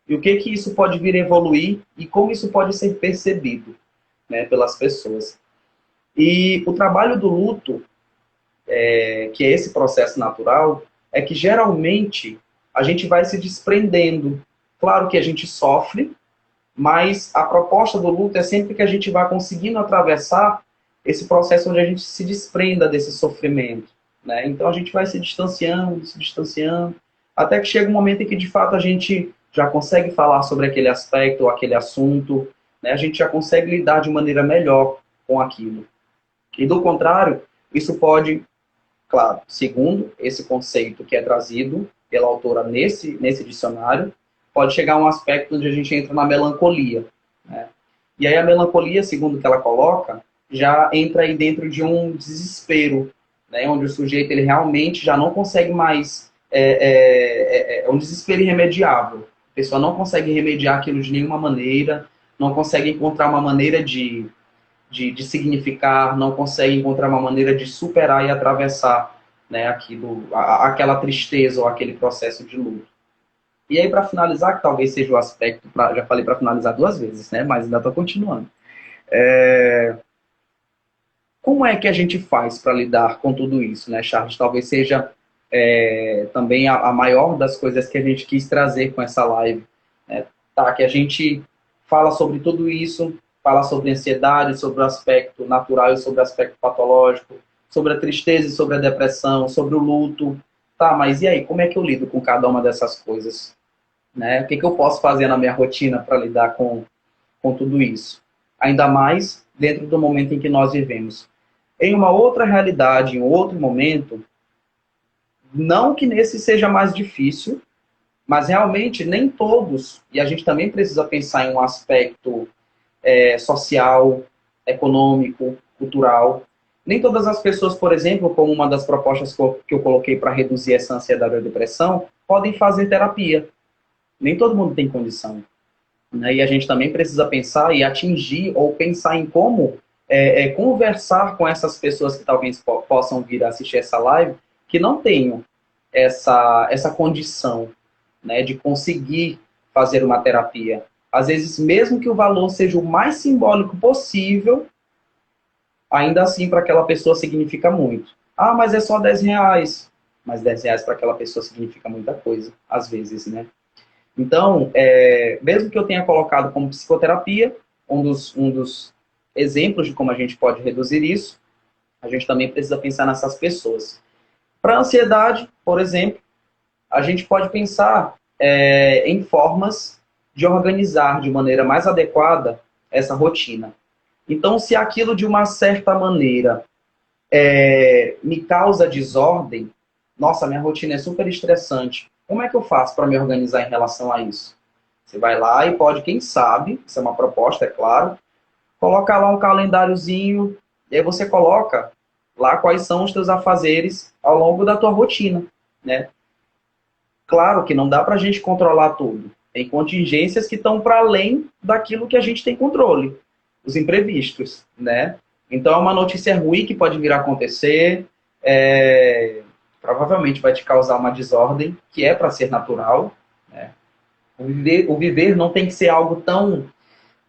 e o que isso pode vir a evoluir e como isso pode ser percebido, né, pelas pessoas. E o trabalho do luto, que é esse processo natural, é que geralmente a gente vai se desprendendo. Claro que a gente sofre, mas a proposta do luto é sempre que a gente vá conseguindo atravessar esse processo onde a gente se desprenda desse sofrimento. Né? Então a gente vai se distanciando, até que chega um momento em que de fato a gente já consegue falar sobre aquele aspecto ou aquele assunto, né? A gente já consegue lidar de maneira melhor com aquilo. E do contrário, isso pode, claro, segundo esse conceito que é trazido pela autora nesse dicionário, pode chegar a um aspecto onde a gente entra na melancolia. Né? E aí a melancolia, segundo o que ela coloca, já entra aí dentro de um desespero, né? Onde o sujeito ele realmente já não consegue mais... É um desespero irremediável. A pessoa não consegue remediar aquilo de nenhuma maneira, não consegue encontrar uma maneira de significar, não consegue encontrar uma maneira de superar e atravessar, né, aquela tristeza ou aquele processo de luto. E aí, para finalizar, que talvez seja o aspecto, já falei para finalizar 2 vezes, né, mas ainda estou continuando. Como é que a gente faz para lidar com tudo isso, né, Charles? Talvez seja também a maior das coisas que a gente quis trazer com essa live. Né? Que a gente fala sobre tudo isso, fala sobre ansiedade, sobre o aspecto natural e sobre o aspecto patológico, sobre a tristeza e sobre a depressão, sobre o luto. Mas e aí, como é que eu lido com cada uma dessas coisas? Né? O que eu posso fazer na minha rotina para lidar com tudo isso? Ainda mais dentro do momento em que nós vivemos. Em uma outra realidade, em outro momento, não que nesse seja mais difícil, mas realmente nem todos, e a gente também precisa pensar em um aspecto social, econômico, cultural, Nem todas as pessoas, por exemplo, como uma das propostas que eu coloquei para reduzir essa ansiedade ou depressão, podem fazer terapia. Nem todo mundo tem condição, né? E a gente também precisa pensar e atingir ou pensar em como conversar com essas pessoas que talvez possam vir a assistir essa live, que não tenham essa condição, né, de conseguir fazer uma terapia. Às vezes, mesmo que o valor seja o mais simbólico possível, ainda assim para aquela pessoa significa muito. Ah, mas é só R$ 10. Mas R$ 10 para aquela pessoa significa muita coisa, às vezes, né? Então, mesmo que eu tenha colocado como psicoterapia, um dos exemplos de como a gente pode reduzir isso, a gente também precisa pensar nessas pessoas. Para a ansiedade, por exemplo, a gente pode pensar em formas de organizar de maneira mais adequada essa rotina. Então, se aquilo de uma certa maneira me causa desordem, nossa, minha rotina é super estressante. Como é que eu faço para me organizar em relação a isso? Você vai lá e pode, quem sabe, isso é uma proposta, é claro, coloca lá um calendáriozinho, e aí você coloca lá quais são os teus afazeres ao longo da tua rotina, né? Claro que não dá para a gente controlar tudo. Tem contingências que estão para além daquilo que a gente tem controle, os imprevistos, né? Então é uma notícia ruim que pode vir a acontecer, provavelmente vai te causar uma desordem, que é para ser natural, né? O viver não tem que ser algo tão,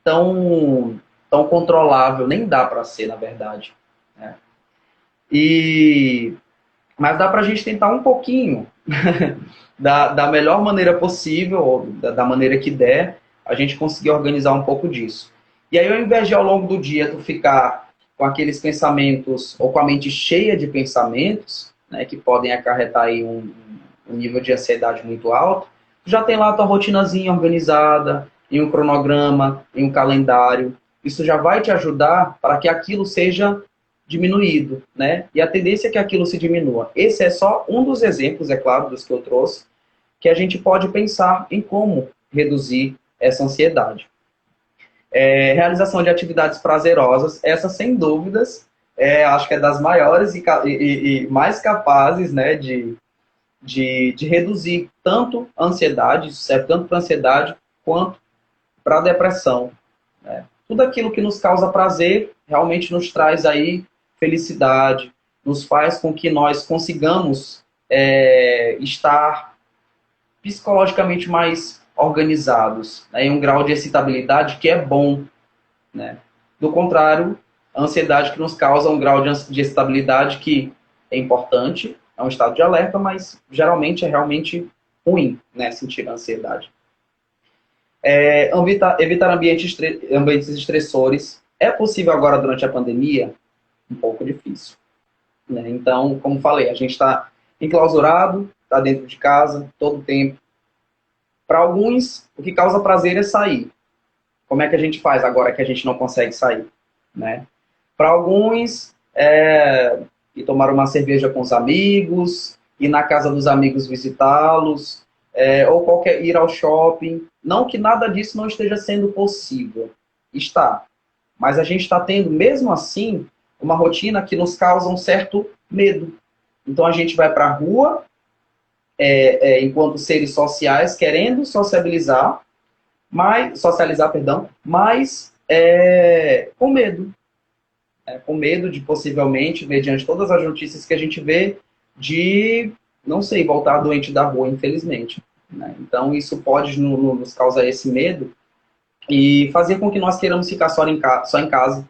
tão controlável, nem dá para ser, na verdade, né? Mas dá para a gente tentar um pouquinho, da melhor maneira possível, ou da maneira que der, a gente conseguir organizar um pouco disso. E aí, ao invés de ao longo do dia tu ficar com aqueles pensamentos, ou com a mente cheia de pensamentos, né, que podem acarretar aí um nível de ansiedade muito alto, tu já tem lá a tua rotinazinha organizada, em um cronograma, em um calendário. Isso já vai te ajudar para que aquilo seja diminuído, né? E a tendência é que aquilo se diminua. Esse é só um dos exemplos, é claro, dos que eu trouxe, que a gente pode pensar em como reduzir essa ansiedade. Realização de atividades prazerosas, essa sem dúvidas, acho que é das maiores e mais capazes, né, de reduzir tanto a ansiedade, isso serve tanto para a ansiedade quanto para a depressão, né? Tudo aquilo que nos causa prazer realmente nos traz aí felicidade, nos faz com que nós consigamos estar psicologicamente mais organizados, né, em um grau de excitabilidade que é bom, né? Do contrário, a ansiedade que nos causa um grau de excitabilidade que é importante, é um estado de alerta, mas geralmente é realmente ruim, né, sentir a ansiedade. Evitar ambientes estressores. É possível agora durante a pandemia? Um pouco difícil, né? Então, como falei, a gente está enclausurado, está dentro de casa, todo o tempo. Para alguns, o que causa prazer é sair. Como é que a gente faz agora que a gente não consegue sair, né? Para alguns, ir tomar uma cerveja com os amigos, ir na casa dos amigos visitá-los, ou ir ao shopping. Não que nada disso não esteja sendo possível. Está. Mas a gente está tendo, mesmo assim, uma rotina que nos causa um certo medo. Então a gente vai para a rua, enquanto seres sociais, querendo socializar, mas com medo. Com medo de possivelmente, mediante todas as notícias que a gente vê, de, não sei, voltar doente da rua, infelizmente, né? Então isso pode nos causar esse medo e fazer com que nós queiramos ficar só em casa.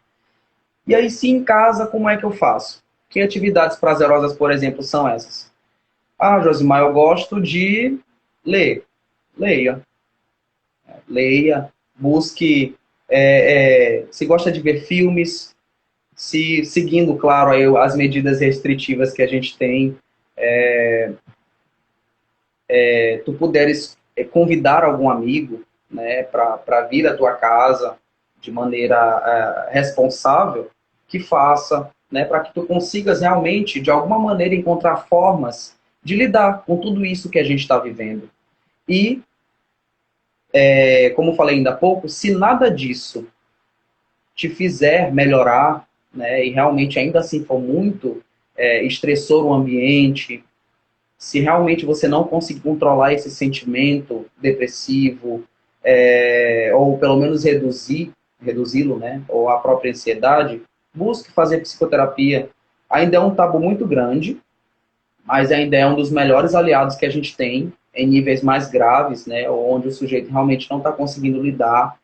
E aí, se em casa, como é que eu faço? Que atividades prazerosas, por exemplo, são essas? Ah, Josimar, eu gosto de ler. Leia. Leia. Busque. Se gosta de ver filmes, seguindo, claro, aí, as medidas restritivas que a gente tem. Tu puderes convidar algum amigo, né, para vir à tua casa de maneira responsável, que faça, né, para que tu consigas realmente, de alguma maneira, encontrar formas de lidar com tudo isso que a gente está vivendo. E, como falei ainda há pouco, se nada disso te fizer melhorar, né, e realmente ainda assim for muito estressor o ambiente, se realmente você não conseguir controlar esse sentimento depressivo, ou pelo menos reduzi-lo, né, ou a própria ansiedade, busque fazer psicoterapia. Ainda é um tabu muito grande, mas ainda é um dos melhores aliados que a gente tem em níveis mais graves, né, onde o sujeito realmente não está conseguindo lidar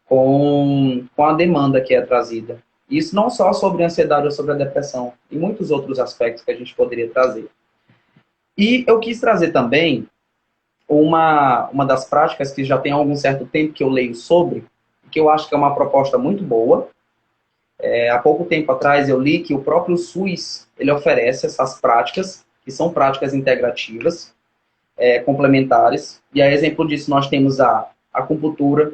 com a demanda que é trazida. Isso não só sobre a ansiedade ou sobre a depressão, e muitos outros aspectos que a gente poderia trazer. E eu quis trazer também uma das práticas que já tem algum certo tempo que eu leio sobre, que eu acho que é uma proposta muito boa. Há pouco tempo atrás eu li que o próprio SUS ele oferece essas práticas, que são práticas integrativas, complementares. E a exemplo disso nós temos a acupuntura,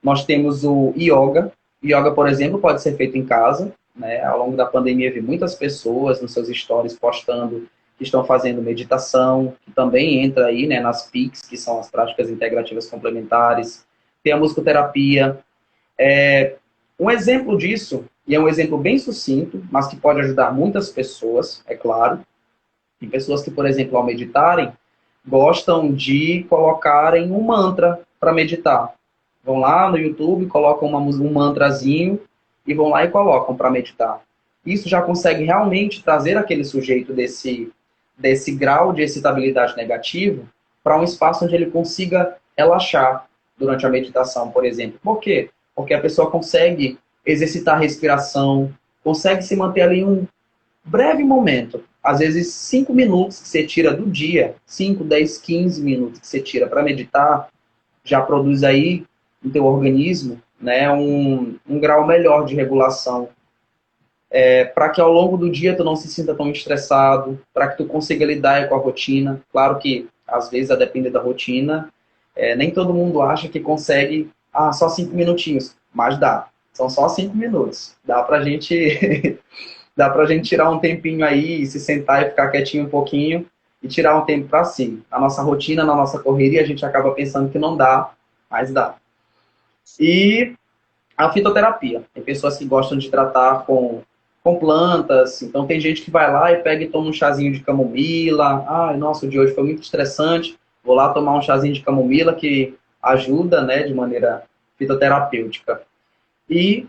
nós temos o yoga. O yoga, por exemplo, pode ser feito em casa, né? Ao longo da pandemia eu vi muitas pessoas nos seus stories postando que estão fazendo meditação, que também entra aí, né, nas PICs, que são as práticas integrativas complementares. Tem a musicoterapia. Um exemplo disso, e é um exemplo bem sucinto, mas que pode ajudar muitas pessoas, é claro. Tem pessoas que, por exemplo, ao meditarem, gostam de colocarem um mantra para meditar. Vão lá no YouTube, colocam um mantrazinho e vão lá e colocam para meditar. Isso já consegue realmente trazer aquele sujeito desse grau de excitabilidade negativo para um espaço onde ele consiga relaxar durante a meditação, por exemplo. Por quê? Porque a pessoa consegue exercitar a respiração, consegue se manter ali um breve momento. Às vezes 5 minutos que você tira do dia, 5, 10, 15 minutos que você tira para meditar, já produz aí no teu organismo, né, um grau melhor de regulação, para que ao longo do dia tu não se sinta tão estressado, para que tu consiga lidar com a rotina. Claro que, às vezes, a depender da rotina, nem todo mundo acha que consegue, só 5 minutinhos, mas dá. São só 5 minutos. Dá pra gente tirar um tempinho aí, se sentar e ficar quietinho um pouquinho e tirar um tempo para si. Na nossa rotina, na nossa correria, a gente acaba pensando que não dá, mas dá. E a fitoterapia. Tem pessoas que gostam de tratar com plantas. Então tem gente que vai lá e pega e toma um chazinho de camomila. Ai, nossa, o de hoje foi muito estressante. Vou lá tomar um chazinho de camomila que ajuda, né, de maneira fitoterapêutica. E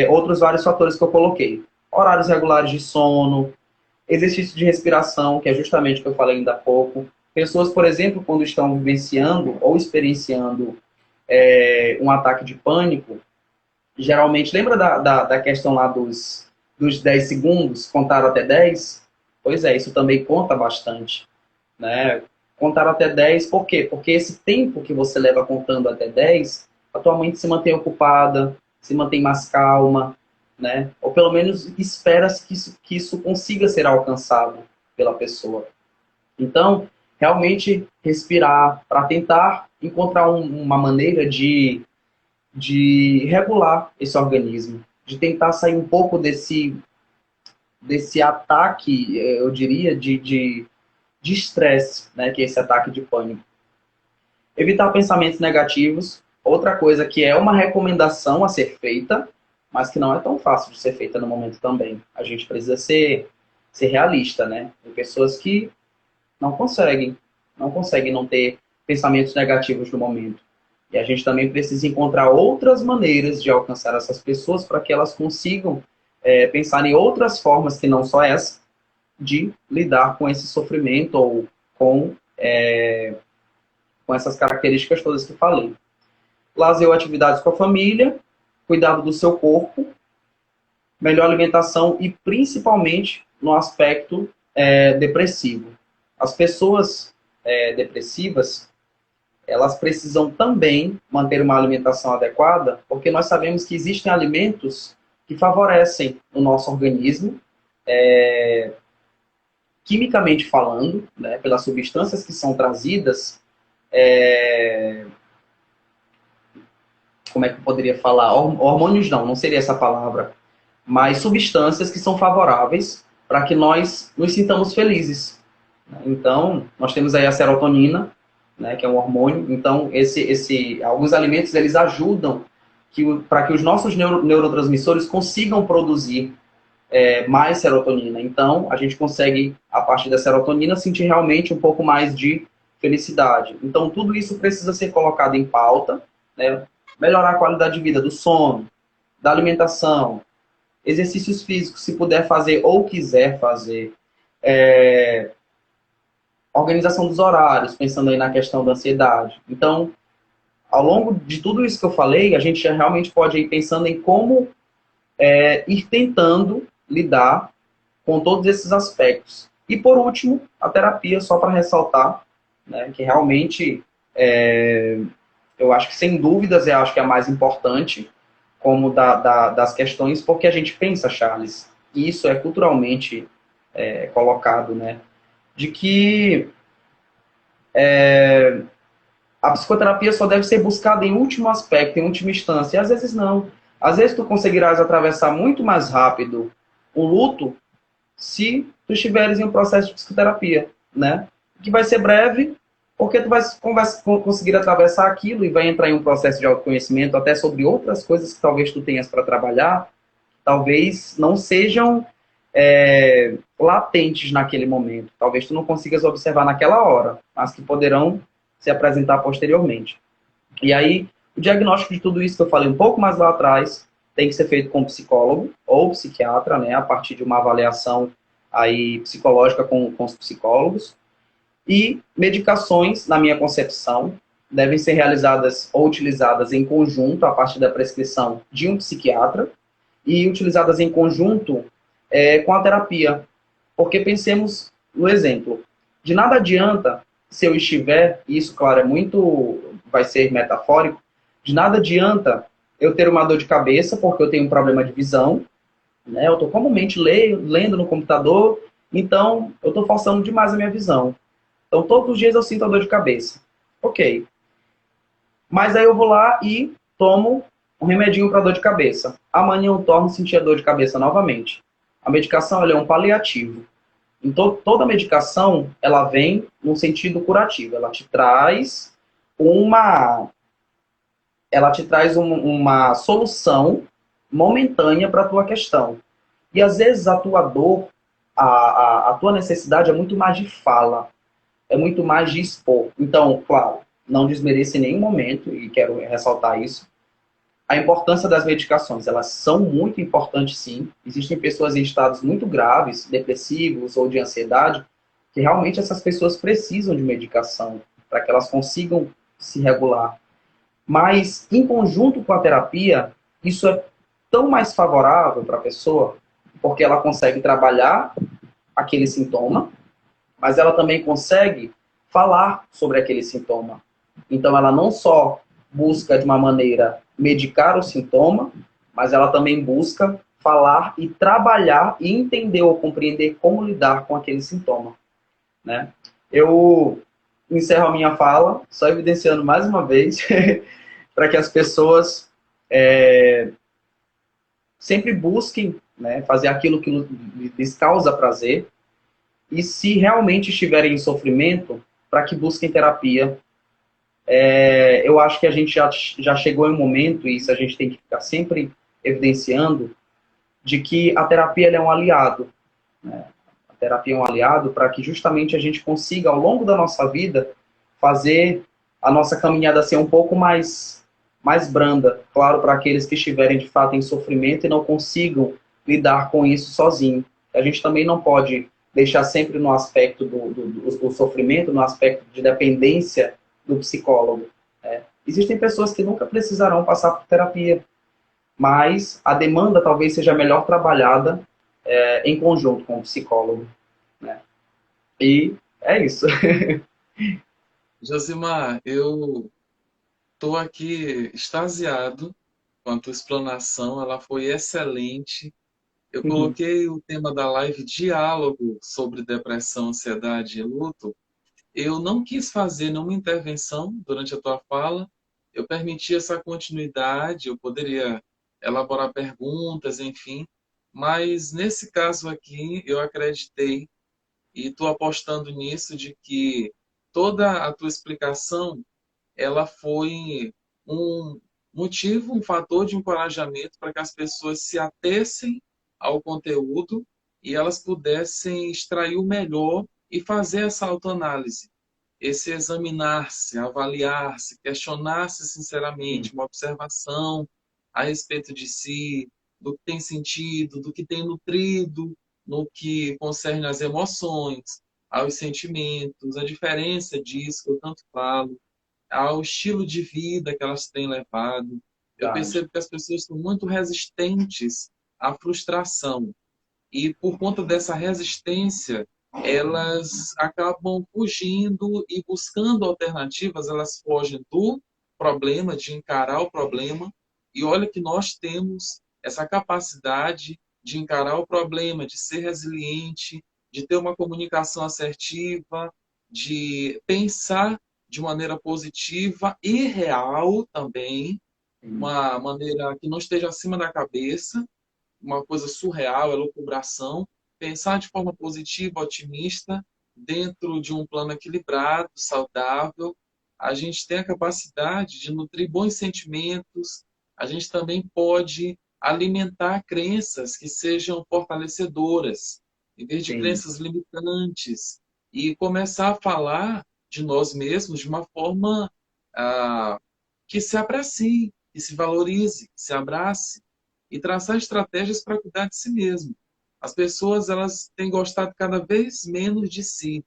outros vários fatores que eu coloquei. Horários regulares de sono, exercício de respiração, que é justamente o que eu falei ainda há pouco. Pessoas, por exemplo, quando estão vivenciando ou experienciando um ataque de pânico, geralmente, lembra da questão lá dos 10 segundos, contar até 10? Pois é, isso também conta bastante, né? Contar até 10, por quê? Porque esse tempo que você leva contando até 10, a tua mente se mantém ocupada, se mantém mais calma, né? Ou pelo menos espera-se que isso consiga ser alcançado pela pessoa. Então, realmente respirar para tentar encontrar uma maneira de regular esse organismo, de tentar sair um pouco desse ataque, eu diria, de estresse, né, que é esse ataque de pânico. Evitar pensamentos negativos, outra coisa que é uma recomendação a ser feita, mas que não é tão fácil de ser feita no momento também. A gente precisa ser realista, né? Tem pessoas que não conseguem não ter pensamentos negativos no momento. E a gente também precisa encontrar outras maneiras de alcançar essas pessoas para que elas consigam pensar em outras formas, que não só essa, de lidar com esse sofrimento ou com essas características todas que falei. Lazer ou atividades com a família, cuidado do seu corpo, melhor alimentação e principalmente no aspecto depressivo. As pessoas depressivas, elas precisam também manter uma alimentação adequada, porque nós sabemos que existem alimentos que favorecem o nosso organismo, quimicamente falando, né, pelas substâncias que são trazidas, como é que eu poderia falar? Hormônios não seria essa palavra, mas substâncias que são favoráveis para que nós nos sintamos felizes. Então, nós temos aí a serotonina, né, que é um hormônio. Então, alguns alimentos eles ajudam para que os nossos neurotransmissores consigam produzir mais serotonina. Então, a gente consegue, a partir da serotonina, sentir realmente um pouco mais de felicidade. Então, tudo isso precisa ser colocado em pauta, né? Melhorar a qualidade de vida, do sono, da alimentação, exercícios físicos, se puder fazer ou quiser fazer, organização dos horários, pensando aí na questão da ansiedade. Então, ao longo de tudo isso que eu falei, a gente já realmente pode ir pensando em como ir tentando lidar com todos esses aspectos. E por último, a terapia, só para ressaltar, né, que realmente eu acho que sem dúvidas acho que é a mais importante, como das questões, porque a gente pensa, Charles, e isso é culturalmente colocado, né, de que a psicoterapia só deve ser buscada em último aspecto, em última instância. E às vezes não. Às vezes tu conseguirás atravessar muito mais rápido o luto se tu estiveres em um processo de psicoterapia, né? Que vai ser breve, porque tu vai conseguir atravessar aquilo e vai entrar em um processo de autoconhecimento até sobre outras coisas que talvez tu tenhas para trabalhar, talvez não sejam latentes naquele momento. Talvez tu não consigas observar naquela hora, mas que poderão se apresentar posteriormente. E aí, o diagnóstico de tudo isso que eu falei um pouco mais lá atrás tem que ser feito com psicólogo ou psiquiatra, né, a partir de uma avaliação aí psicológica com os psicólogos. E medicações, na minha concepção, devem ser realizadas ou utilizadas em conjunto a partir da prescrição de um psiquiatra e utilizadas em conjunto com a terapia. Porque pensemos no exemplo. De nada adianta se eu estiver, e isso, claro, vai ser metafórico, de nada adianta eu ter uma dor de cabeça porque eu tenho um problema de visão, né? Eu estou comumente lendo no computador, então eu estou forçando demais a minha visão. Então todos os dias eu sinto a dor de cabeça. Ok. Mas aí eu vou lá e tomo um remedinho para dor de cabeça. Amanhã eu torno a sentir a dor de cabeça novamente. A medicação ela é um paliativo. Então, toda medicação, ela vem num sentido curativo. Ela te traz uma, uma solução momentânea para a tua questão. E, às vezes, a tua dor, a tua necessidade é muito mais de fala, é muito mais de expor. Então, claro, não desmereça em nenhum momento, e quero ressaltar isso, a importância das medicações. Elas são muito importantes, sim. Existem pessoas em estados muito graves, depressivos ou de ansiedade, que realmente essas pessoas precisam de medicação para que elas consigam se regular. Mas, em conjunto com a terapia, isso é tão mais favorável para a pessoa, porque ela consegue trabalhar aquele sintoma, mas ela também consegue falar sobre aquele sintoma. Então, ela não só busca de uma maneira medicar o sintoma, mas ela também busca falar e trabalhar e entender ou compreender como lidar com aquele sintoma, né? Eu encerro a minha fala só evidenciando mais uma vez para que as pessoas sempre busquem, né, fazer aquilo que lhes causa prazer e se realmente estiverem em sofrimento, para que busquem terapia. Eu acho que a gente já chegou em um momento, e isso a gente tem que ficar sempre evidenciando, de que a terapia é um aliado. Né? A terapia é um aliado para que justamente a gente consiga, ao longo da nossa vida, fazer a nossa caminhada ser um pouco mais branda. Claro, para aqueles que estiverem de fato em sofrimento e não consigam lidar com isso sozinho. A gente também não pode deixar sempre no aspecto do sofrimento, no aspecto de dependência do psicólogo. Existem pessoas que nunca precisarão passar por terapia, mas a demanda talvez seja melhor trabalhada em conjunto com o psicólogo. Né? E é isso. Josimar, eu estou aqui extasiado com a tua explanação, ela foi excelente. Eu coloquei o tema da live diálogo sobre depressão, ansiedade e luto. Eu não quis fazer nenhuma intervenção durante a tua fala. Eu permiti essa continuidade, eu poderia elaborar perguntas, enfim. Mas nesse caso aqui, eu acreditei e estou apostando nisso de que toda a tua explicação ela foi um, motivo, um fator de encorajamento para que as pessoas se atessem ao conteúdo e elas pudessem extrair o melhor e fazer essa autoanálise, esse examinar-se, avaliar-se, questionar-se Sim, sinceramente, uma observação a respeito de si, do que tem sentido, do que tem nutrido, no que concerne às emoções, aos sentimentos, a diferença disso que eu tanto falo, ao estilo de vida que elas têm levado. Eu verdade. percebo que as pessoas estão muito resistentes à frustração. E por conta dessa resistência, elas acabam fugindo e buscando alternativas, elas fogem do problema, de encarar o problema. E olha que nós temos essa capacidade de encarar o problema, de ser resiliente, de ter uma comunicação assertiva, de pensar de maneira positiva e real também, Sim, uma maneira que não esteja acima da cabeça, uma coisa surreal, é lucubração. Pensar de forma positiva, otimista, dentro de um plano equilibrado, saudável. A gente tem a capacidade de nutrir bons sentimentos. A gente também pode alimentar crenças que sejam fortalecedoras, em vez de sim, crenças limitantes. E começar a falar de nós mesmos de uma forma que se aprecie, que se valorize, que se abrace e traçar estratégias para cuidar de si mesmo. As pessoas elas têm gostado cada vez menos de si.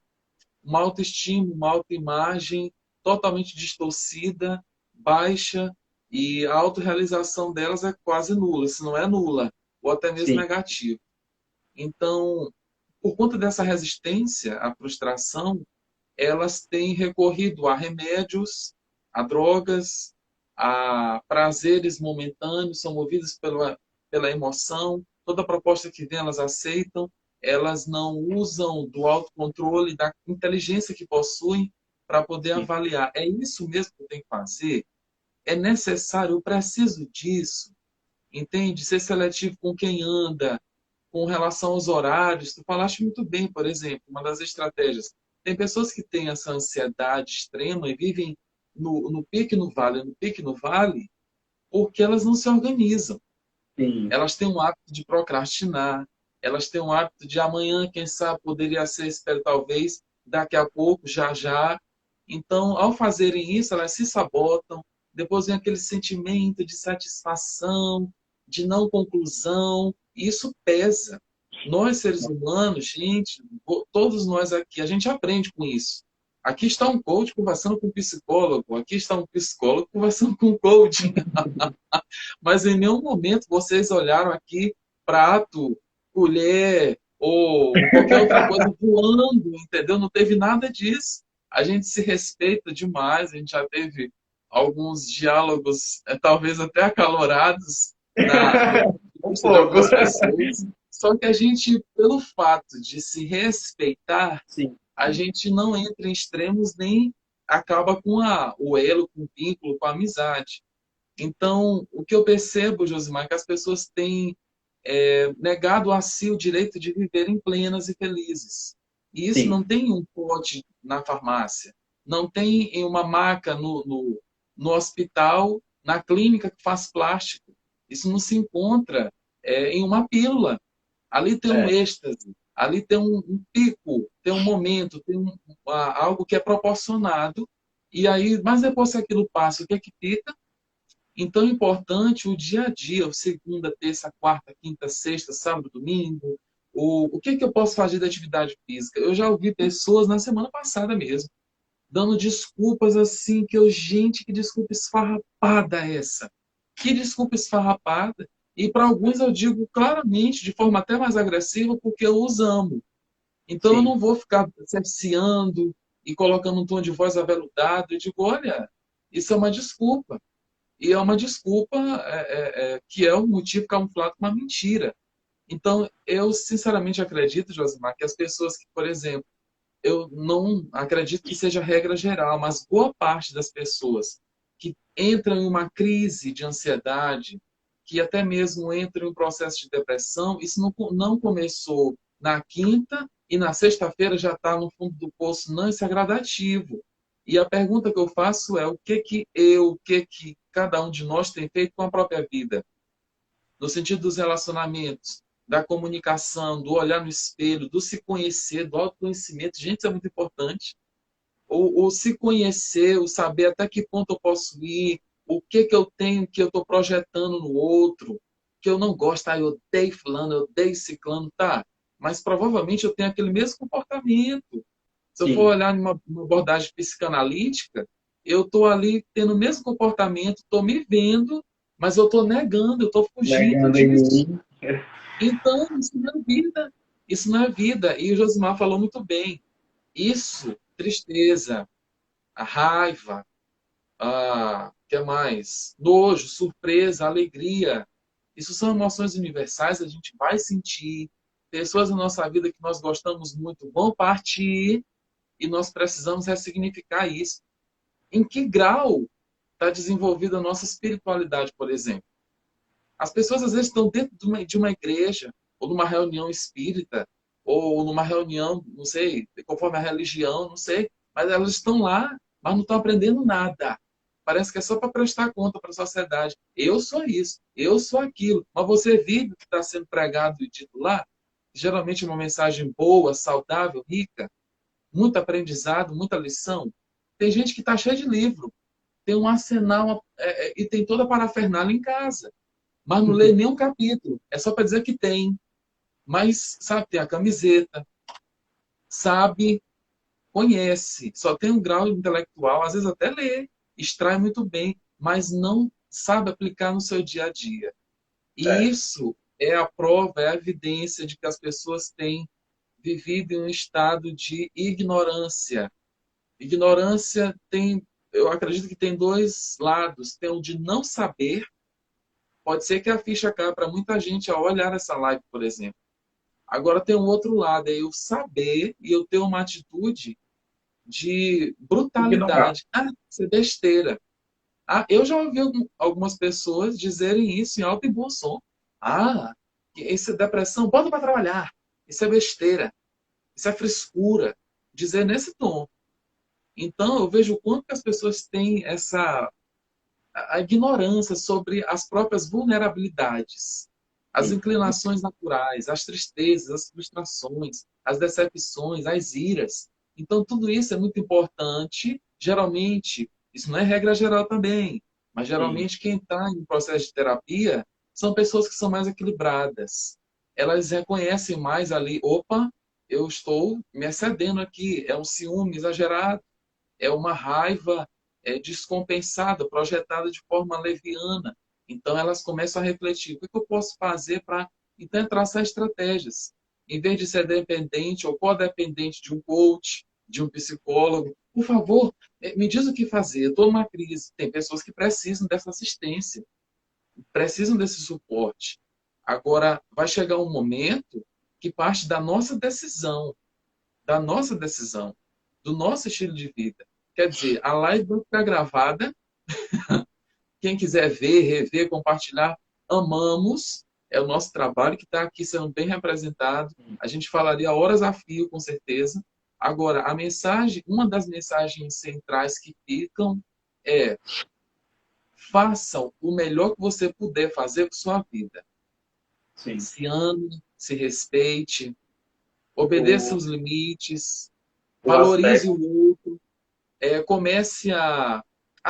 Uma autoestima, uma autoimagem totalmente distorcida, baixa, e a autorrealização delas é quase nula, se não é nula, ou até mesmo sim, negativa. Então, por conta dessa resistência à frustração, elas têm recorrido a remédios, a drogas, a prazeres momentâneos, são movidas pela emoção. Toda proposta que vem, elas aceitam. Elas não usam do autocontrole, da inteligência que possuem para poder sim, avaliar. É isso mesmo que eu tenho que fazer? É necessário? Eu preciso disso? Entende? Ser seletivo com quem anda, com relação aos horários. Tu falaste muito bem, por exemplo, uma das estratégias. Tem pessoas que têm essa ansiedade extrema e vivem no pique no vale, no pique no vale, porque elas não se organizam. sim, Elas têm um hábito de procrastinar, elas têm um hábito de amanhã, quem sabe, poderia ser, espero talvez, daqui a pouco, já já. Então, ao fazerem isso, elas se sabotam, depois vem aquele sentimento de satisfação, de não conclusão, e isso pesa. Nós, seres humanos, gente, todos nós aqui, a gente aprende com isso. Aqui está um coach conversando com um psicólogo, aqui está um psicólogo conversando com um coach. Mas em nenhum momento vocês olharam aqui prato, colher ou qualquer outra coisa voando, entendeu? Não teve nada disso. A gente se respeita demais, a gente já teve alguns diálogos, talvez até acalorados, no ponto de um vista de pouco. algumas pessoas. Só que a gente, pelo fato de se respeitar, Sim, a gente não entra em extremos nem acaba com o elo, com o vínculo, com a amizade. Então, o que eu percebo, Josimar, é que as pessoas têm negado a si o direito de viverem plenas e felizes. E isso sim, não tem em um pote na farmácia, não tem em uma maca no hospital, na clínica que faz plástico. Isso não se encontra em uma pílula. Ali tem um é, êxtase, ali tem um pico, tem um momento, tem algo que é proporcionado. E aí, mas depois que aquilo passa, o que é que fica? Então, é importante o dia a dia, o segunda, terça, quarta, quinta, sexta, sábado, domingo. O que, que eu posso fazer da atividade física? Eu já ouvi pessoas na semana passada mesmo, dando desculpas assim, que eu, gente, que desculpa esfarrapada é essa? Que desculpa esfarrapada? E para alguns eu digo claramente, de forma até mais agressiva, porque eu os amo. Então eu sim, não vou ficar cerceando e colocando um tom de voz aveludado. Eu digo, olha, isso é uma desculpa. E é uma desculpa que é um motivo camuflado com uma mentira. Então, eu sinceramente acredito, Josimar, que as pessoas que, por exemplo, eu não acredito que seja regra geral, mas boa parte das pessoas que entram em uma crise de ansiedade, que até mesmo entram em um processo de depressão, isso não começou na quinta e na sexta-feira já está no fundo do poço. Não, isso é gradativo. E a pergunta que eu faço é o que que cada um de nós tem feito com a própria vida? No sentido dos relacionamentos, da comunicação, do olhar no espelho, do se conhecer, do autoconhecimento. Gente, isso é muito importante. O se conhecer, o saber até que ponto eu posso ir, o que que eu tenho que eu estou projetando no outro, que eu não gosto, eu odeio fulano, eu odeio ciclano, tá? Mas provavelmente eu tenho aquele mesmo comportamento. Se eu for Sim, olhar em uma abordagem psicanalítica, eu estou ali tendo o mesmo comportamento, estou me vendo, mas eu estou negando, eu estou fugindo negando em disso. mim. Então, isso não é vida. Isso não é vida. E o Josimar falou muito bem. Isso, tristeza, a raiva, que mais? Nojo, surpresa, alegria. Isso são emoções universais, a gente vai sentir. Pessoas na nossa vida que nós gostamos muito vão partir e nós precisamos ressignificar isso. Em que grau está desenvolvida a nossa espiritualidade, por exemplo? As pessoas às vezes estão dentro de uma igreja, ou numa reunião espírita, ou numa reunião, não sei, conforme a religião, não sei, mas elas estão lá, mas não estão aprendendo nada. Parece que é só para prestar conta para a sociedade. Eu sou isso, eu sou aquilo. Mas você vive o que está sendo pregado e dito lá? Geralmente uma mensagem boa, saudável, rica, muito aprendizado, muita lição. Tem gente que está cheia de livro, tem um arsenal e tem toda a parafernália em casa, mas não lê nenhum capítulo. É só para dizer que tem. Mas, sabe, tem a camiseta, sabe, conhece, só tem um grau intelectual, às vezes até lê, extrai muito bem, mas não sabe aplicar no seu dia a dia. E É. isso é a prova, é a evidência de que as pessoas têm vivido em um estado de ignorância. Ignorância tem, eu acredito que tem dois lados. Tem o de não saber. Pode ser que a ficha caia para muita gente ao olhar essa live, por exemplo. Agora tem um outro lado, é eu saber e eu ter uma atitude de Ignorar. brutalidade. Isso é besteira. Eu já ouvi algumas pessoas dizerem isso em alto e bom som. Isso é depressão, bota para trabalhar. Isso é besteira. Isso é frescura. Dizer nesse tom. Então, eu vejo o quanto que as pessoas têm a ignorância sobre as próprias vulnerabilidades, as Sim. inclinações naturais, as tristezas, as frustrações, as decepções, as iras. Então, tudo isso é muito importante. Geralmente, isso não é regra geral também, mas Sim. geralmente quem está em processo de terapia são pessoas que são mais equilibradas. Elas reconhecem mais ali, opa, eu estou me excedendo aqui, é um ciúme exagerado, é uma raiva descompensada, projetada de forma leviana. Então, elas começam a refletir: o que eu posso fazer para então traçar estratégias? Em vez de ser dependente ou codependente de um coach, de um psicólogo, por favor, me diz o que fazer. Eu estou numa crise. Tem pessoas que precisam dessa assistência, precisam desse suporte. Agora, vai chegar um momento que parte da nossa decisão, do nosso estilo de vida. Quer dizer, a live vai ficar gravada. Quem quiser ver, rever, compartilhar, amamos. É o nosso trabalho que está aqui sendo bem representado. A gente falaria horas a fio, com certeza. Agora, a mensagem, uma das mensagens centrais que ficam é: façam o melhor que você puder fazer por sua vida. Sim. Se ame, se respeite, obedeça O, os limites, o valorize aspecto. o outro, comece a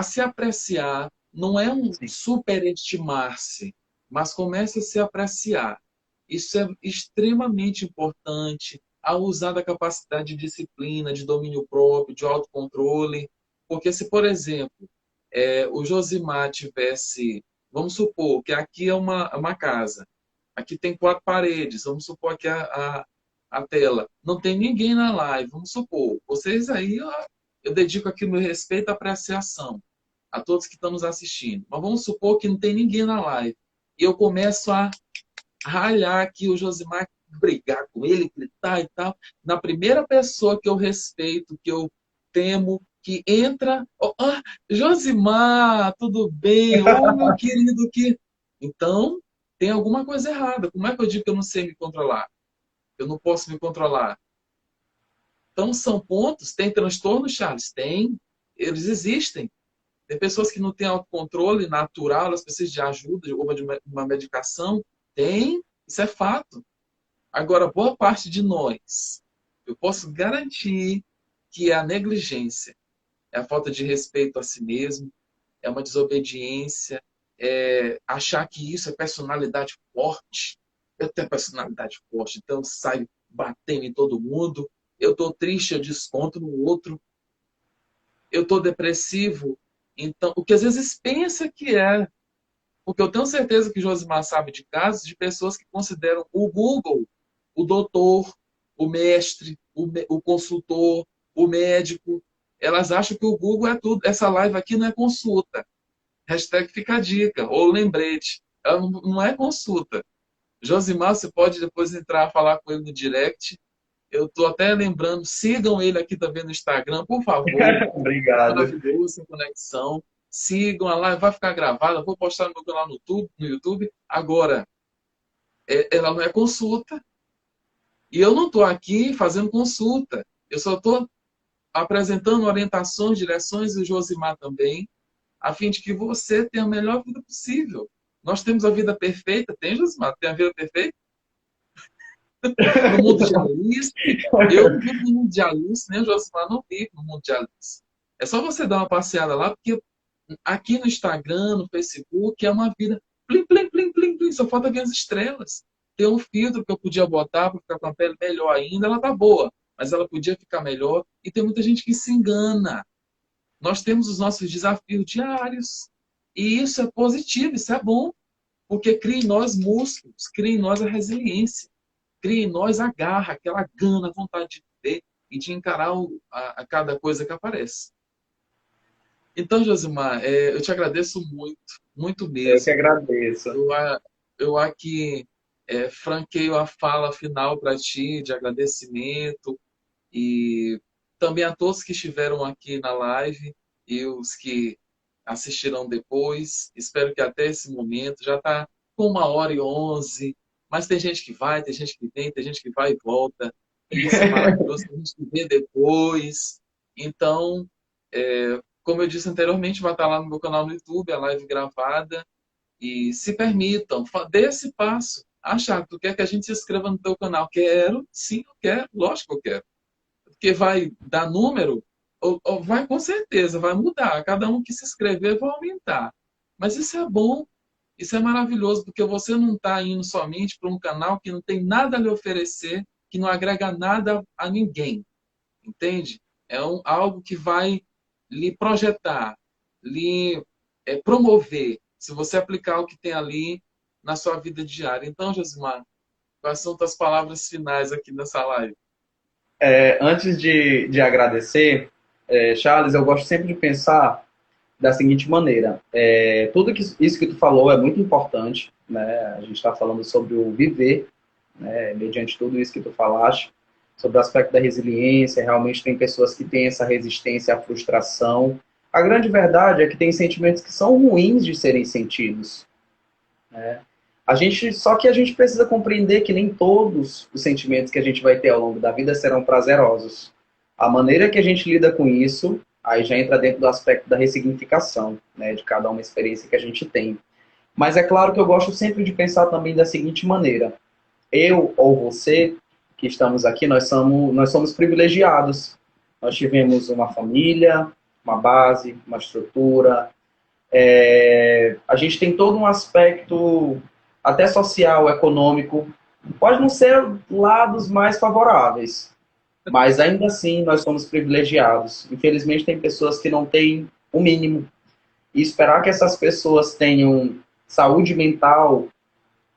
se apreciar. Não é um Sim. superestimar-se, mas comece a se apreciar. Isso é extremamente importante ao usar da capacidade de disciplina, de domínio próprio, de autocontrole. Porque se, por exemplo, o Josimar tivesse, vamos supor que aqui é uma casa, aqui tem quatro paredes, vamos supor que a tela, não tem ninguém na live, vamos supor, vocês aí, ó, eu dedico aqui o meu respeito à apreciação a todos que estão nos assistindo, mas vamos supor que não tem ninguém na live, e eu começo a ralhar aqui o Josimar, brigar com ele, gritar e tal, na primeira pessoa que eu respeito, que eu temo, que entra, Josimar, tudo bem? Ô, meu querido, que... Então, tem alguma coisa errada. Como é que eu digo que eu não sei me controlar? Eu não posso me controlar. Então, são pontos. Tem transtorno, Charles? Tem. eles existem. Tem pessoas que não têm autocontrole natural, elas precisam de ajuda, ou de uma medicação. Tem, isso é fato. Agora, boa parte de nós, eu posso garantir que é a negligência, é a falta de respeito a si mesmo, é uma desobediência, é achar que isso é personalidade forte. Eu tenho personalidade forte, então eu saio batendo em todo mundo. Eu estou triste, eu desconto no outro. Eu estou depressivo, então, o que às vezes pensa que é. Porque eu tenho certeza que Josimar sabe de casos de pessoas que consideram o Google o doutor, o mestre, o consultor, o médico. Elas acham que o Google é tudo. Essa live aqui não é consulta. Hashtag fica a dica, ou lembrete. Ela não é consulta. Josimar, você pode depois entrar falar com ele no direct. Eu estou até lembrando, sigam ele aqui também no Instagram, por favor. Obrigado. Maravilhoso, sem conexão. Sigam a live, vai ficar gravada. Vou postar no meu canal no YouTube. Agora, ela não é consulta. E eu não estou aqui fazendo consulta. Eu só estou apresentando orientações, direções, e o Josimar também, a fim de que você tenha a melhor vida possível. Nós temos a vida perfeita. Tem, Josimar? Tem a vida perfeita? No mundo de Alice. Eu não vivo no mundo de Alice, nem o Josimar não vive no mundo de Alice. É só você dar uma passeada lá, porque aqui no Instagram, no Facebook, é uma vida plim, plim, plim, plim, plim, só falta ver as estrelas. Tem um filtro que eu podia botar para ficar com a pele melhor ainda, ela tá boa, mas ela podia ficar melhor. E tem muita gente que se engana. Nós temos os nossos desafios diários. E isso é positivo, isso é bom, porque cria em nós músculos, cria em nós a resiliência, cria em nós a garra, aquela gana, a vontade de viver e de encarar a cada coisa que aparece. Então, Josimar, eu te agradeço muito, muito Eu que mesmo. agradeço. Eu aqui franqueio a fala final para ti, de agradecimento, e também a todos que estiveram aqui na live e os que assistirão depois. Espero que até esse momento já está com 1h11, mas tem gente que vai, tem gente que vem, tem gente que vai e volta, e isso é maravilhoso, tem gente que vê depois. Então, como eu disse anteriormente, vai estar lá no meu canal no YouTube, a live gravada. E se permitam, dê esse passo. Achar, tu quer que a gente se inscreva no teu canal? Quero, sim, eu quero, lógico que eu quero. Porque vai dar número, ou vai com certeza, vai mudar. Cada um que se inscrever vai aumentar. Mas isso é bom, isso é maravilhoso, porque você não está indo somente para um canal que não tem nada a lhe oferecer, que não agrega nada a ninguém. Entende? É algo que vai lhe projetar, lhe promover, se você aplicar o que tem ali na sua vida diária. Então, Josimar, quais são tuas palavras finais aqui nessa live? Antes de agradecer, Charles, eu gosto sempre de pensar da seguinte maneira. Tudo isso que tu falou é muito importante, né? A gente está falando sobre o viver, né? Mediante tudo isso que tu falaste, sobre o aspecto da resiliência. Realmente tem pessoas que têm essa resistência à frustração. A grande verdade é que tem sentimentos que são ruins de serem sentidos, né? Só que a gente precisa compreender que nem todos os sentimentos que a gente vai ter ao longo da vida serão prazerosos. A maneira que a gente lida com isso, aí já entra dentro do aspecto da ressignificação, né, de cada uma experiência que a gente tem. Mas é claro que eu gosto sempre de pensar também da seguinte maneira. Eu ou você, que estamos aqui, nós somos privilegiados. Nós tivemos uma família, uma base, uma estrutura. A gente tem todo um aspecto até social, econômico, pode não ser lados mais favoráveis, mas ainda assim nós somos privilegiados. Infelizmente tem pessoas que não têm o mínimo. E esperar que essas pessoas tenham saúde mental,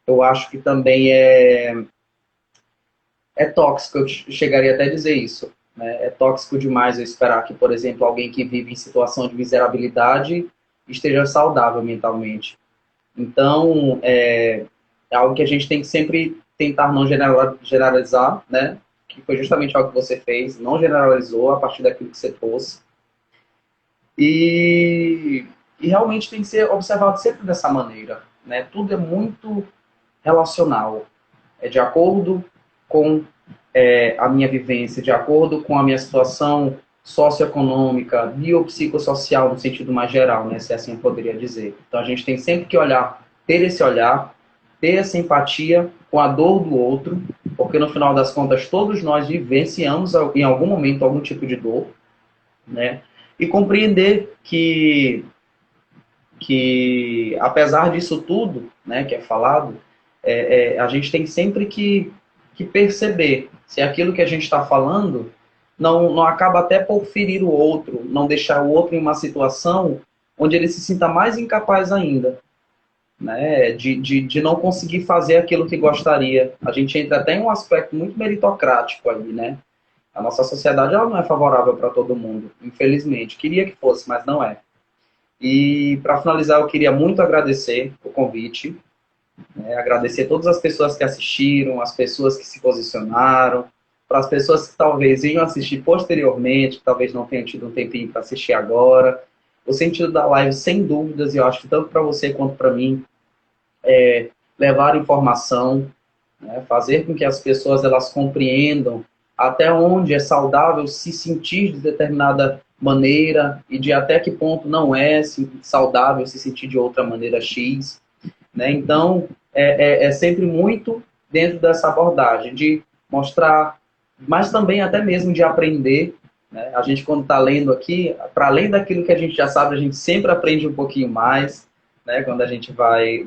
eu acho que também é tóxico, eu chegaria até a dizer isso. Né? É tóxico demais eu esperar que, por exemplo, alguém que vive em situação de miserabilidade esteja saudável mentalmente. Então, é algo que a gente tem que sempre tentar não generalizar, né? Que foi justamente algo que você fez, não generalizou a partir daquilo que você trouxe. E realmente tem que ser observado sempre dessa maneira, né? Tudo é muito relacional. É de acordo com a minha vivência, de acordo com a minha situação socioeconômica, biopsicossocial no sentido mais geral, né, se assim eu poderia dizer. Então a gente tem sempre que olhar, ter essa empatia com a dor do outro, porque no final das contas todos nós vivenciamos em algum momento algum tipo de dor, né? E compreender que apesar disso tudo, né, que é falado, a gente tem sempre que perceber se aquilo que a gente está falando não acaba até por ferir o outro, não deixar o outro em uma situação onde ele se sinta mais incapaz ainda, né, de não conseguir fazer aquilo que gostaria. A gente entra até em um aspecto muito meritocrático ali, né? A nossa sociedade ela não é favorável para todo mundo, infelizmente. Queria que fosse, mas não é. E para finalizar, eu queria muito agradecer o convite, né? Agradecer todas as pessoas que assistiram, as pessoas que se posicionaram, para as pessoas que talvez venham assistir posteriormente, que talvez não tenham tido um tempinho para assistir agora. O sentido da live, sem dúvidas, e eu acho que tanto para você quanto para mim, levar informação, né? Fazer com que as pessoas elas compreendam até onde é saudável se sentir de determinada maneira e de até que ponto não é saudável se sentir de outra maneira X, né? Então, é sempre muito dentro dessa abordagem de mostrar, mas também até mesmo de aprender, né? A gente, quando está lendo aqui, para além daquilo que a gente já sabe, a gente sempre aprende um pouquinho mais, né? Quando a gente vai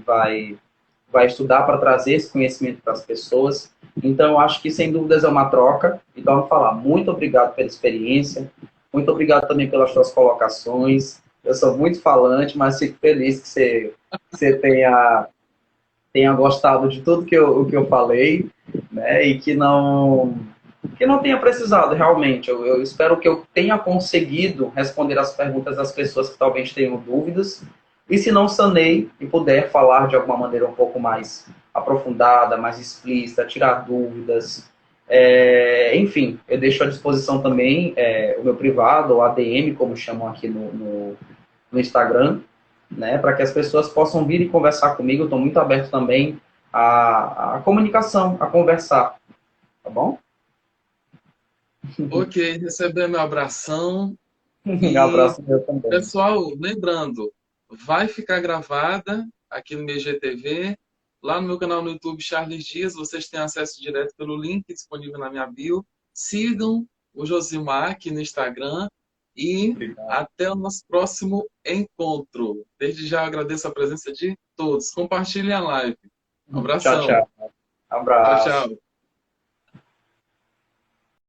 estudar para trazer esse conhecimento para as pessoas. Então, eu acho que, sem dúvidas, é uma troca. Então, eu vou falar muito obrigado pela experiência, muito obrigado também pelas suas colocações. Eu sou muito falante, mas fico feliz que você tenha gostado de tudo o que eu falei, né? E que não tenha precisado, realmente. Eu espero que eu tenha conseguido responder as perguntas das pessoas que talvez tenham dúvidas. E se não sanei e puder falar de alguma maneira um pouco mais aprofundada, mais explícita, tirar dúvidas. Enfim, eu deixo à disposição também o meu privado, ou ADM, como chamam aqui no Instagram, né, para que as pessoas possam vir e conversar comigo. Eu estou muito aberto também à comunicação, a conversar, tá bom? Ok, receber meu abração. Um E, abraço meu também. pessoal, lembrando, vai ficar gravada aqui no meu IGTV, lá no meu canal no YouTube, Charles Dias. Vocês têm acesso direto pelo link disponível na minha bio. Sigam o Josimar aqui no Instagram e Obrigado. até o nosso próximo encontro. Desde já agradeço a presença de todos. Compartilhem a live. Um Tchau, abração. tchau. Tchau, Abraço. tchau.